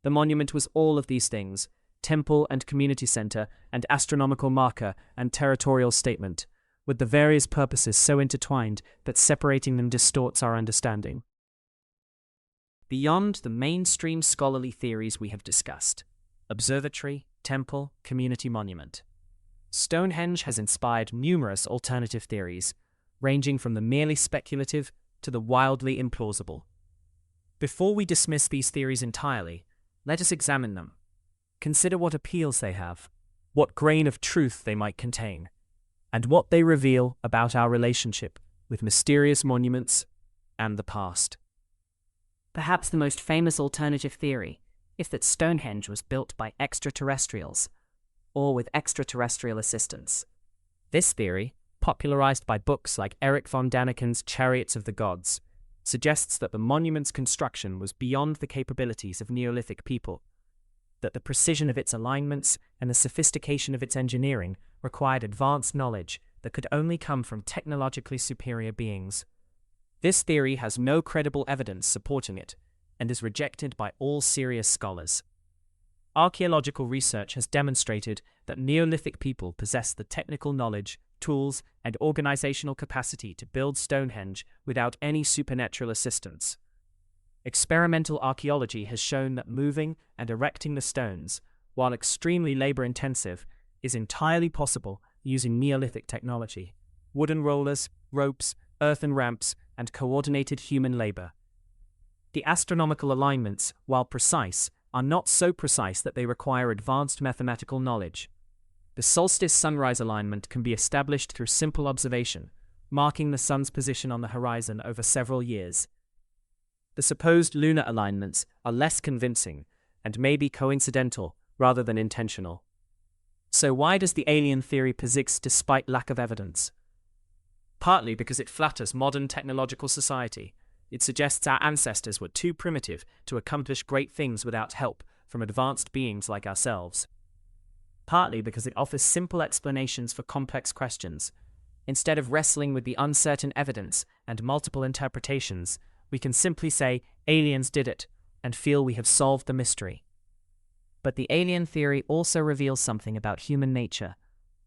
The monument was all of these things: temple and community center, and astronomical marker and territorial statement, with the various purposes so intertwined that separating them distorts our understanding. Beyond the mainstream scholarly theories we have discussed, observatory, temple, community monument, Stonehenge has inspired numerous alternative theories, ranging from the merely speculative to the wildly implausible. Before we dismiss these theories entirely, let us examine them. Consider what appeals they have, what grain of truth they might contain, and what they reveal about our relationship with mysterious monuments and the past. Perhaps the most famous alternative theory is that Stonehenge was built by extraterrestrials, or with extraterrestrial assistance. This theory, popularized by books like Erich von Daniken's Chariots of the Gods, suggests that the monument's construction was beyond the capabilities of Neolithic people, that the precision of its alignments and the sophistication of its engineering required advanced knowledge that could only come from technologically superior beings. This theory has no credible evidence supporting it, and is rejected by all serious scholars. Archaeological research has demonstrated that Neolithic people possessed the technical knowledge, tools, and organizational capacity to build Stonehenge without any supernatural assistance. Experimental archaeology has shown that moving and erecting the stones, while extremely labor-intensive, is entirely possible using Neolithic technology: wooden rollers, ropes, earthen ramps, and coordinated human labor. The astronomical alignments, while precise, are not so precise that they require advanced mathematical knowledge. The solstice-sunrise alignment can be established through simple observation, marking the sun's position on the horizon over several years. The supposed lunar alignments are less convincing and may be coincidental rather than intentional. So why does the alien theory persist despite lack of evidence? Partly because it flatters modern technological society. It suggests our ancestors were too primitive to accomplish great things without help from advanced beings like ourselves. Partly because it offers simple explanations for complex questions. Instead of wrestling with the uncertain evidence and multiple interpretations, we can simply say, aliens did it, and feel we have solved the mystery. But the alien theory also reveals something about human nature,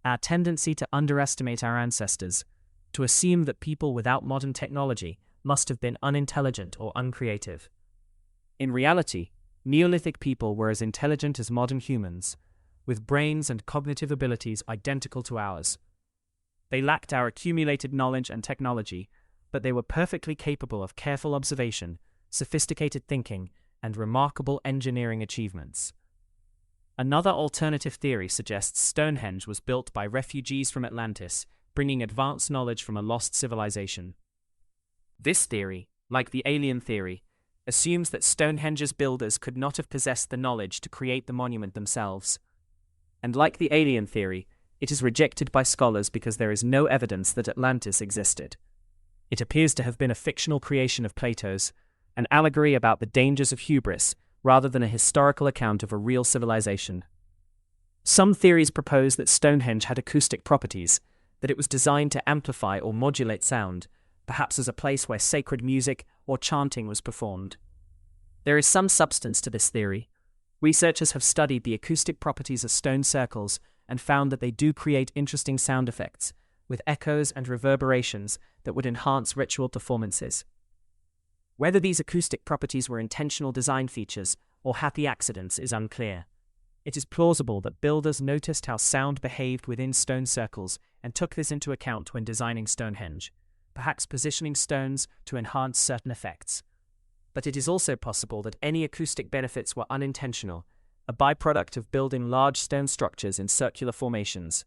our tendency to underestimate our ancestors, to assume that people without modern technology must have been unintelligent or uncreative. In reality, Neolithic people were as intelligent as modern humans, with brains and cognitive abilities identical to ours. They lacked our accumulated knowledge and technology, but they were perfectly capable of careful observation, sophisticated thinking, and remarkable engineering achievements. Another alternative theory suggests Stonehenge was built by refugees from Atlantis, bringing advanced knowledge from a lost civilization. This theory, like the alien theory, assumes that Stonehenge's builders could not have possessed the knowledge to create the monument themselves. And like the alien theory, it is rejected by scholars because there is no evidence that Atlantis existed. It appears to have been a fictional creation of Plato's, an allegory about the dangers of hubris, rather than a historical account of a real civilization. Some theories propose that Stonehenge had acoustic properties, that it was designed to amplify or modulate sound, perhaps as a place where sacred music or chanting was performed. There is some substance to this theory. Researchers have studied the acoustic properties of stone circles and found that they do create interesting sound effects, with echoes and reverberations that would enhance ritual performances. Whether these acoustic properties were intentional design features or happy accidents is unclear. It is plausible that builders noticed how sound behaved within stone circles and took this into account when designing Stonehenge, perhaps positioning stones to enhance certain effects. But it is also possible that any acoustic benefits were unintentional, a byproduct of building large stone structures in circular formations.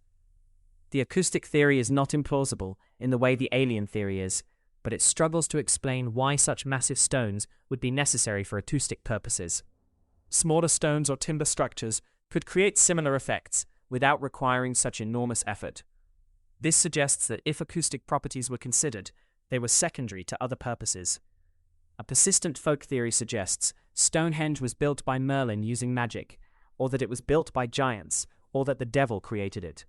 The acoustic theory is not implausible in the way the alien theory is, but it struggles to explain why such massive stones would be necessary for acoustic purposes. Smaller stones or timber structures could create similar effects without requiring such enormous effort. This suggests that if acoustic properties were considered, they were secondary to other purposes. A persistent folk theory suggests Stonehenge was built by Merlin using magic, or that it was built by giants, or that the devil created it.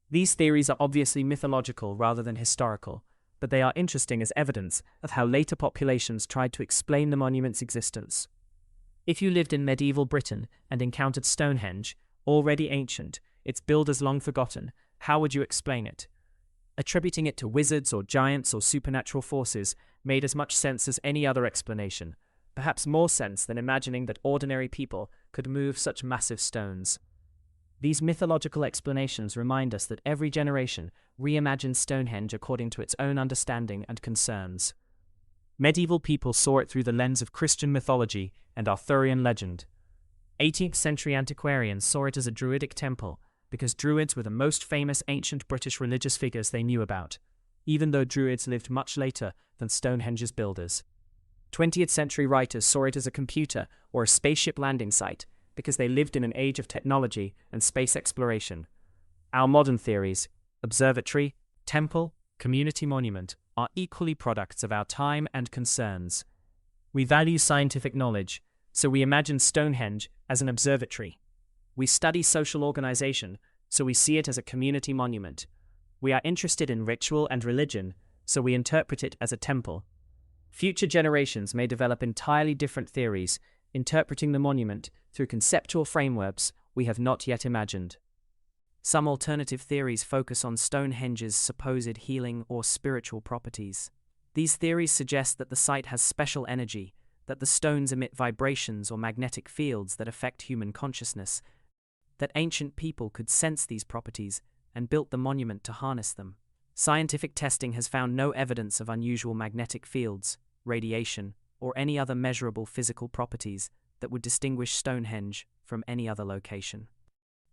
These theories are obviously mythological rather than historical, but they are interesting as evidence of how later populations tried to explain the monument's existence. If you lived in medieval Britain and encountered Stonehenge, already ancient, its builders long forgotten, how would you explain it? Attributing it to wizards or giants or supernatural forces made as much sense as any other explanation, perhaps more sense than imagining that ordinary people could move such massive stones. These mythological explanations remind us that every generation reimagines Stonehenge according to its own understanding and concerns. Medieval people saw it through the lens of Christian mythology and Arthurian legend. 18th century antiquarians saw it as a druidic temple because druids were the most famous ancient British religious figures they knew about, even though druids lived much later than Stonehenge's builders. 20th century writers saw it as a computer or a spaceship landing site because they lived in an age of technology and space exploration. Our modern theories, observatory, temple, community monument, are equally products of our time and concerns. We value scientific knowledge, so we imagine Stonehenge as an observatory. We study social organization, so we see it as a community monument. We are interested in ritual and religion, so we interpret it as a temple. Future generations may develop entirely different theories, interpreting the monument through conceptual frameworks we have not yet imagined. Some alternative theories focus on Stonehenge's supposed healing or spiritual properties. These theories suggest that the site has special energy, that the stones emit vibrations or magnetic fields that affect human consciousness, that ancient people could sense these properties and built the monument to harness them. Scientific testing has found no evidence of unusual magnetic fields, radiation, or any other measurable physical properties that would distinguish Stonehenge from any other location.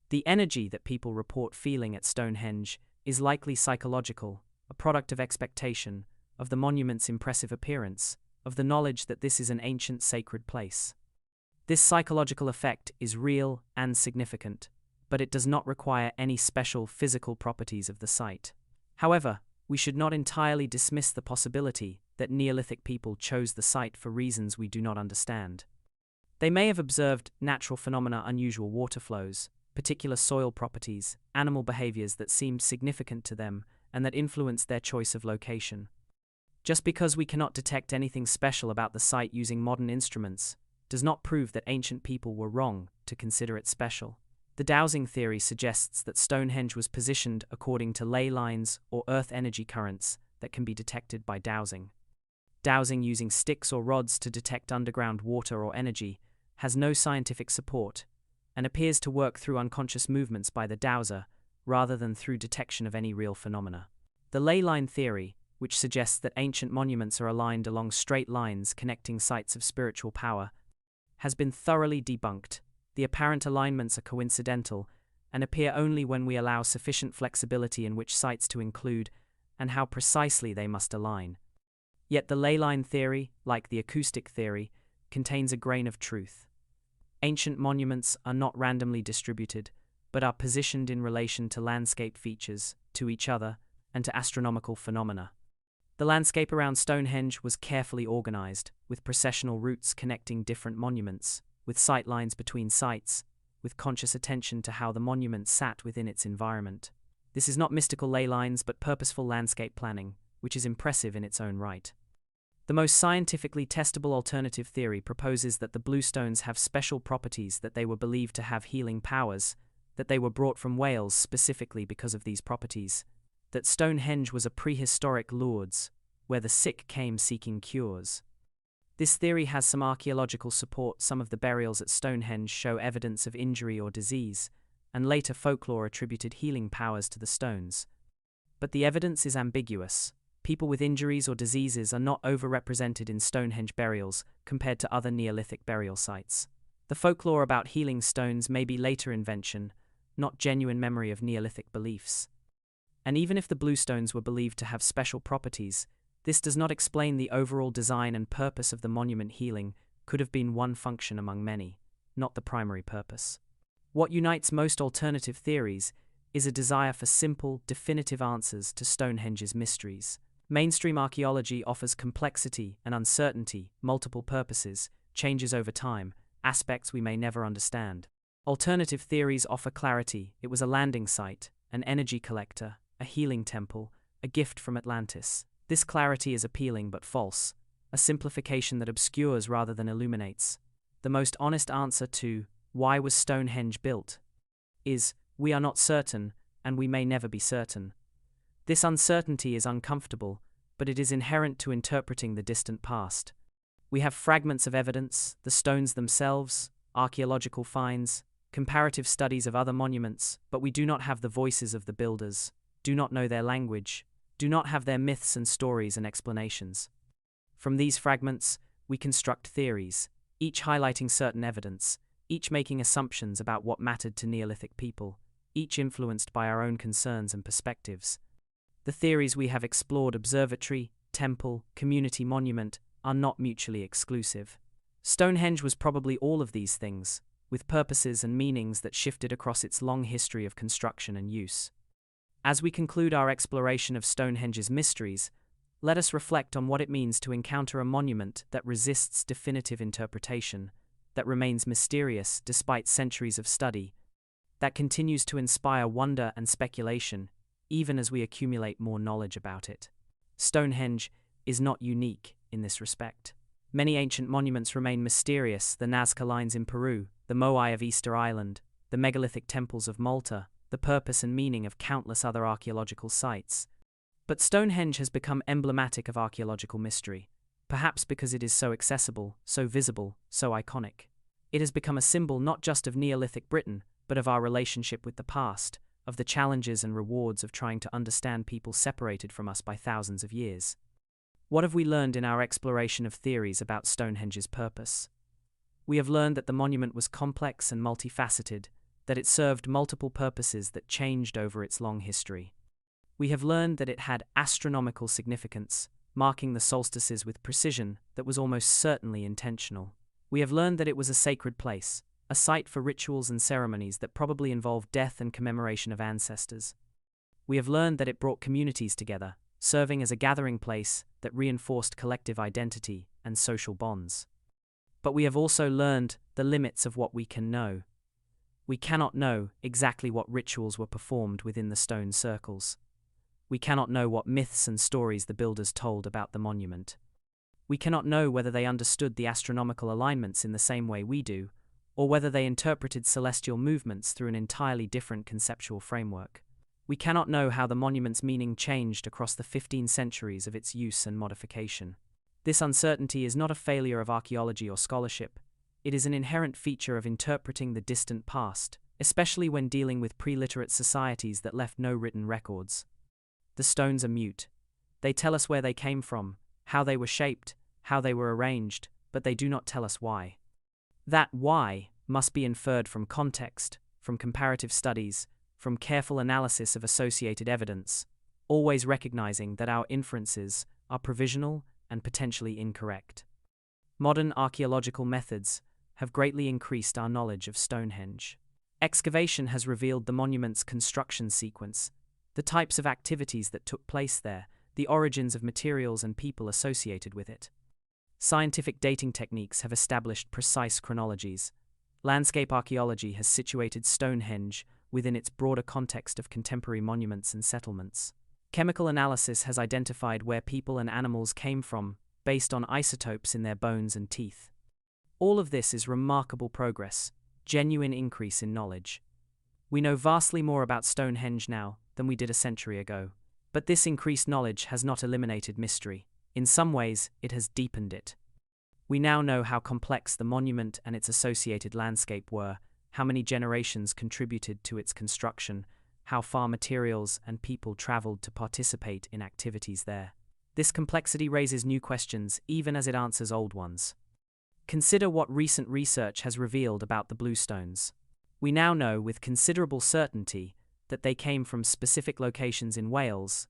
The energy that people report feeling at Stonehenge is likely psychological, a product of expectation, of the monument's impressive appearance, of the knowledge that this is an ancient sacred place. This psychological effect is real and significant, but it does not require any special physical properties of the site. However, we should not entirely dismiss the possibility that Neolithic people chose the site for reasons we do not understand. They may have observed natural phenomena, unusual water flows, particular soil properties, animal behaviors that seemed significant to them and that influenced their choice of location. Just because we cannot detect anything special about the site using modern instruments does not prove that ancient people were wrong to consider it special. The dowsing theory suggests that Stonehenge was positioned according to ley lines or earth energy currents that can be detected by dowsing. Dowsing using sticks or rods to detect underground water or energy has no scientific support and appears to work through unconscious movements by the dowser rather than through detection of any real phenomena. The ley line theory, which suggests that ancient monuments are aligned along straight lines connecting sites of spiritual power, has been thoroughly debunked. The apparent alignments are coincidental and appear only when we allow sufficient flexibility in which sites to include and how precisely they must align. Yet the ley line theory, like the acoustic theory, contains a grain of truth. Ancient monuments are not randomly distributed, but are positioned in relation to landscape features, to each other, and to astronomical phenomena. The landscape around Stonehenge was carefully organized, with processional routes connecting different monuments, with sight lines between sites, with conscious attention to how the monument sat within its environment. This is not mystical ley lines but purposeful landscape planning, which is impressive in its own right. The most scientifically testable alternative theory proposes that the bluestones have special properties, that they were believed to have healing powers, that they were brought from Wales specifically because of these properties, that Stonehenge was a prehistoric Lourdes, where the sick came seeking cures. This theory has some archaeological support. Some of the burials at Stonehenge show evidence of injury or disease, and later folklore attributed healing powers to the stones. But the evidence is ambiguous. People with injuries or diseases are not overrepresented in Stonehenge burials compared to other Neolithic burial sites. The folklore about healing stones may be later invention, not genuine memory of Neolithic beliefs. And even if the blue stones were believed to have special properties, this does not explain the overall design and purpose of the monument. Healing could have been one function among many, not the primary purpose. What unites most alternative theories is a desire for simple, definitive answers to Stonehenge's mysteries. Mainstream archaeology offers complexity and uncertainty, multiple purposes, changes over time, aspects we may never understand. Alternative theories offer clarity. It was a landing site, an energy collector, a healing temple, a gift from Atlantis. This clarity is appealing but false, a simplification that obscures rather than illuminates. The most honest answer to why was Stonehenge built is, we are not certain, and we may never be certain. This uncertainty is uncomfortable, but it is inherent to interpreting the distant past. We have fragments of evidence, the stones themselves, archaeological finds, comparative studies of other monuments, but we do not have the voices of the builders, do not know their language, do not have their myths and stories and explanations. From these fragments, we construct theories, each highlighting certain evidence, each making assumptions about what mattered to Neolithic people, each influenced by our own concerns and perspectives. The theories we have explored, observatory, temple, community monument, are not mutually exclusive. Stonehenge was probably all of these things, with purposes and meanings that shifted across its long history of construction and use. As we conclude our exploration of Stonehenge's mysteries, let us reflect on what it means to encounter a monument that resists definitive interpretation, that remains mysterious despite centuries of study, that continues to inspire wonder and speculation, even as we accumulate more knowledge about it. Stonehenge is not unique in this respect. Many ancient monuments remain mysterious: the Nazca Lines in Peru, the Moai of Easter Island, the megalithic temples of Malta, the purpose and meaning of countless other archaeological sites. But Stonehenge has become emblematic of archaeological mystery, perhaps because it is so accessible, so visible, so iconic. It has become a symbol not just of Neolithic Britain, but of our relationship with the past, of the challenges and rewards of trying to understand people separated from us by thousands of years. What have we learned in our exploration of theories about Stonehenge's purpose? We have learned that the monument was complex and multifaceted, that it served multiple purposes that changed over its long history. We have learned that it had astronomical significance, marking the solstices with precision that was almost certainly intentional. We have learned that it was a sacred place, a site for rituals and ceremonies that probably involved death and commemoration of ancestors. We have learned that it brought communities together, serving as a gathering place that reinforced collective identity and social bonds. But we have also learned the limits of what we can know. We cannot know exactly what rituals were performed within the stone circles. We cannot know what myths and stories the builders told about the monument. We cannot know whether they understood the astronomical alignments in the same way we do, or whether they interpreted celestial movements through an entirely different conceptual framework. We cannot know how the monument's meaning changed across the 15 centuries of its use and modification. This uncertainty is not a failure of archaeology or scholarship. It is an inherent feature of interpreting the distant past, especially when dealing with pre-literate societies that left no written records. The stones are mute. They tell us where they came from, how they were shaped, how they were arranged, but they do not tell us why. That why must be inferred from context, from comparative studies, from careful analysis of associated evidence, always recognizing that our inferences are provisional and potentially incorrect. Modern archaeological methods have greatly increased our knowledge of Stonehenge. Excavation has revealed the monument's construction sequence, the types of activities that took place there, the origins of materials and people associated with it. Scientific dating techniques have established precise chronologies. Landscape archaeology has situated Stonehenge within its broader context of contemporary monuments and settlements. Chemical analysis has identified where people and animals came from, based on isotopes in their bones and teeth. All of this is remarkable progress, genuine increase in knowledge. We know vastly more about Stonehenge now than we did a century ago. But this increased knowledge has not eliminated mystery. In some ways, it has deepened it. We now know how complex the monument and its associated landscape were, how many generations contributed to its construction, how far materials and people traveled to participate in activities there. This complexity raises new questions, even as it answers old ones. Consider what recent research has revealed about the bluestones. We now know with considerable certainty that they came from specific locations in Wales,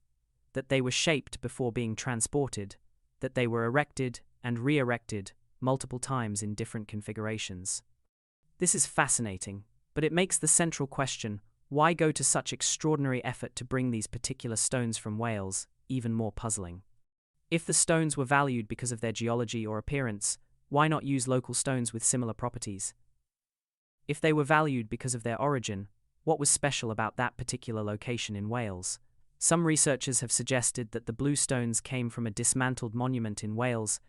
that they were shaped before being transported, that they were erected and re-erected multiple times in different configurations. This is fascinating, but it makes the central question, why go to such extraordinary effort to bring these particular stones from Wales, even more puzzling? If the stones were valued because of their geology or appearance, why not use local stones with similar properties? If they were valued because of their origin, what was special about that particular location in Wales? Some researchers have suggested that the bluestones came from a dismantled monument in Wales,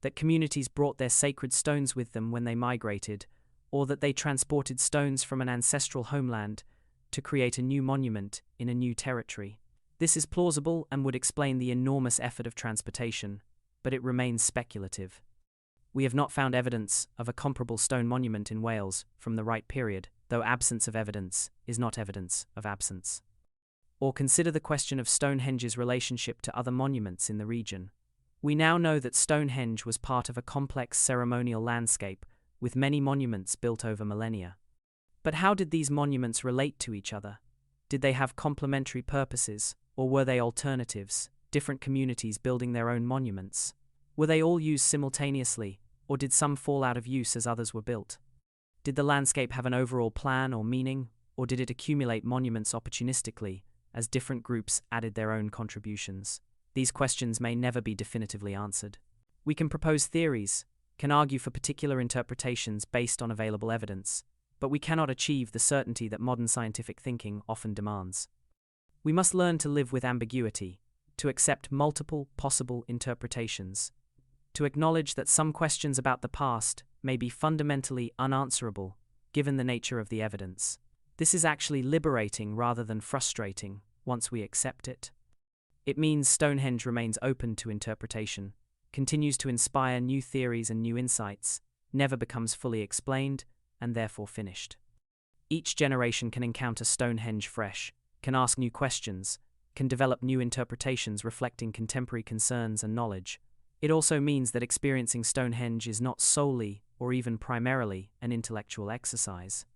that communities brought their sacred stones with them when they migrated, or that they transported stones from an ancestral homeland to create a new monument in a new territory. This is plausible and would explain the enormous effort of transportation, but it remains speculative. We have not found evidence of a comparable stone monument in Wales from the right period, though absence of evidence is not evidence of absence. Or consider the question of Stonehenge's relationship to other monuments in the region. We now know that Stonehenge was part of a complex ceremonial landscape with many monuments built over millennia. But how did these monuments relate to each other? Did they have complementary purposes, or were they alternatives, different communities building their own monuments? Were they all used simultaneously, or did some fall out of use as others were built? Did the landscape have an overall plan or meaning, or did it accumulate monuments opportunistically as different groups added their own contributions? These questions may never be definitively answered. We can propose theories, can argue for particular interpretations based on available evidence, but we cannot achieve the certainty that modern scientific thinking often demands. We must learn to live with ambiguity, to accept multiple possible interpretations, to acknowledge that some questions about the past may be fundamentally unanswerable, given the nature of the evidence. This is actually liberating rather than frustrating once we accept it. It means Stonehenge remains open to interpretation, continues to inspire new theories and new insights, never becomes fully explained, and therefore finished. Each generation can encounter Stonehenge fresh, can ask new questions, can develop new interpretations reflecting contemporary concerns and knowledge. It also means that experiencing Stonehenge is not solely, or even primarily, an intellectual exercise.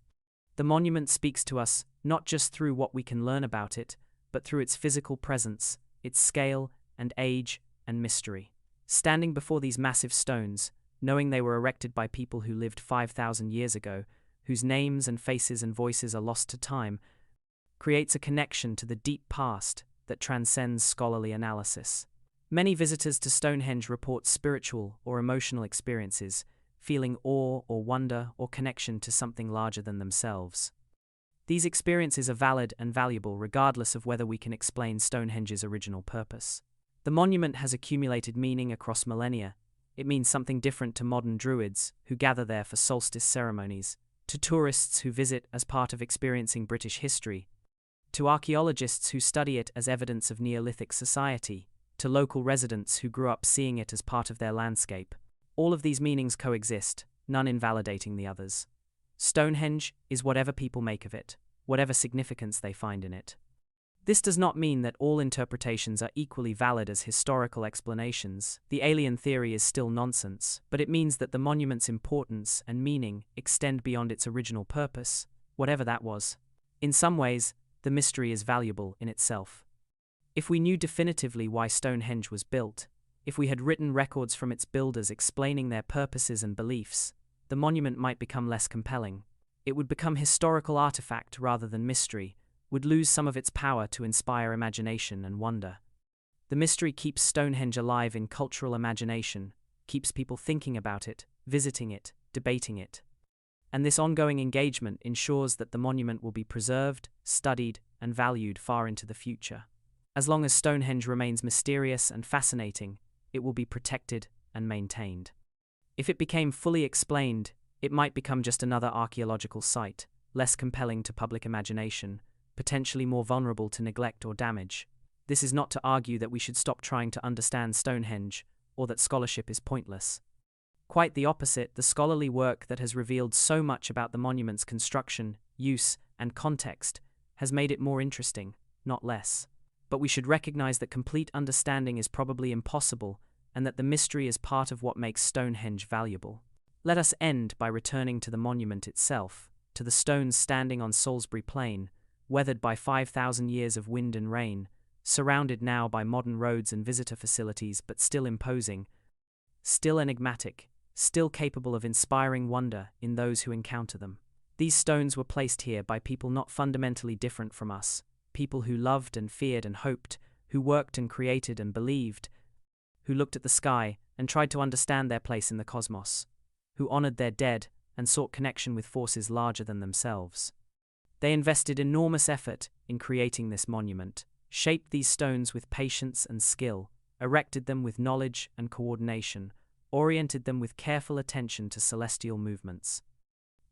The monument speaks to us not just through what we can learn about it, but through its physical presence, its scale and age and mystery. Standing before these massive stones, knowing they were erected by people who lived 5,000 years ago, whose names and faces and voices are lost to time, creates a connection to the deep past that transcends scholarly analysis. Many visitors to Stonehenge report spiritual or emotional experiences, feeling awe or wonder or connection to something larger than themselves. These experiences are valid and valuable regardless of whether we can explain Stonehenge's original purpose. The monument has accumulated meaning across millennia. It means something different to modern Druids who gather there for solstice ceremonies, to tourists who visit as part of experiencing British history, to archaeologists who study it as evidence of Neolithic society, to local residents who grew up seeing it as part of their landscape. All of these meanings coexist, none invalidating the others. Stonehenge is whatever people make of it, whatever significance they find in it. This does not mean that all interpretations are equally valid as historical explanations. The alien theory is still nonsense, but it means that the monument's importance and meaning extend beyond its original purpose, whatever that was. In some ways, the mystery is valuable in itself. If we knew definitively why Stonehenge was built, if we had written records from its builders explaining their purposes and beliefs, the monument might become less compelling. It would become historical artifact rather than mystery, would lose some of its power to inspire imagination and wonder. The mystery keeps Stonehenge alive in cultural imagination, keeps people thinking about it, visiting it, debating it. And this ongoing engagement ensures that the monument will be preserved, studied, and valued far into the future. As long as Stonehenge remains mysterious and fascinating, it will be protected and maintained. If it became fully explained, it might become just another archaeological site, less compelling to public imagination, potentially more vulnerable to neglect or damage. This is not to argue that we should stop trying to understand Stonehenge, or that scholarship is pointless. Quite the opposite, the scholarly work that has revealed so much about the monument's construction, use, and context has made it more interesting, not less. But we should recognize that complete understanding is probably impossible, and that the mystery is part of what makes Stonehenge valuable. Let us end by returning to the monument itself, to the stones standing on Salisbury Plain, weathered by 5,000 years of wind and rain, surrounded now by modern roads and visitor facilities, but still imposing, still enigmatic, still capable of inspiring wonder in those who encounter them. These stones were placed here by people not fundamentally different from us, people who loved and feared and hoped, who worked and created and believed, who looked at the sky and tried to understand their place in the cosmos, who honored their dead and sought connection with forces larger than themselves. They invested enormous effort in creating this monument, shaped these stones with patience and skill, erected them with knowledge and coordination, oriented them with careful attention to celestial movements.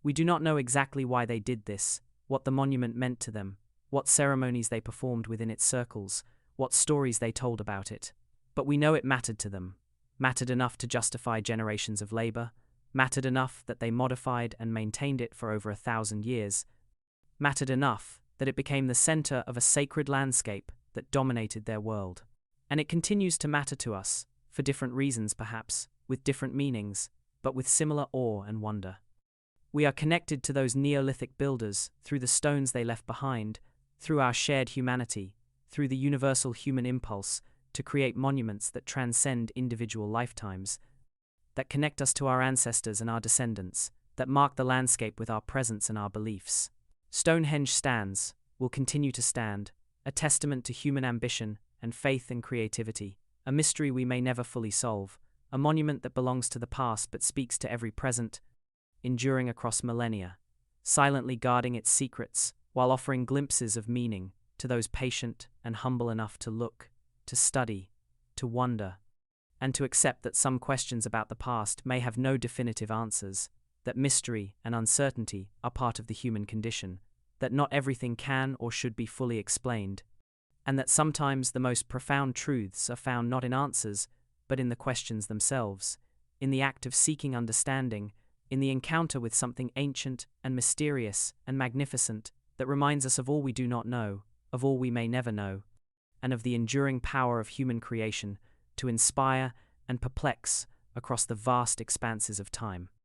We do not know exactly why they did this, what the monument meant to them, what ceremonies they performed within its circles, what stories they told about it. But we know it mattered to them, mattered enough to justify generations of labor, mattered enough that they modified and maintained it for over 1,000 years, mattered enough that it became the center of a sacred landscape that dominated their world. And it continues to matter to us, for different reasons perhaps, with different meanings, but with similar awe and wonder. We are connected to those Neolithic builders through the stones they left behind, through our shared humanity, through the universal human impulse to create monuments that transcend individual lifetimes, that connect us to our ancestors and our descendants, that mark the landscape with our presence and our beliefs. Stonehenge stands, will continue to stand, a testament to human ambition and faith and creativity, a mystery we may never fully solve, a monument that belongs to the past but speaks to every present, enduring across millennia, silently guarding its secrets while offering glimpses of meaning to those patient and humble enough to look, to study, to wonder, and to accept that some questions about the past may have no definitive answers, that mystery and uncertainty are part of the human condition, that not everything can or should be fully explained, and that sometimes the most profound truths are found not in answers, but in the questions themselves, in the act of seeking understanding, in the encounter with something ancient and mysterious and magnificent that reminds us of all we do not know, of all we may never know, and of the enduring power of human creation to inspire and perplex across the vast expanses of time.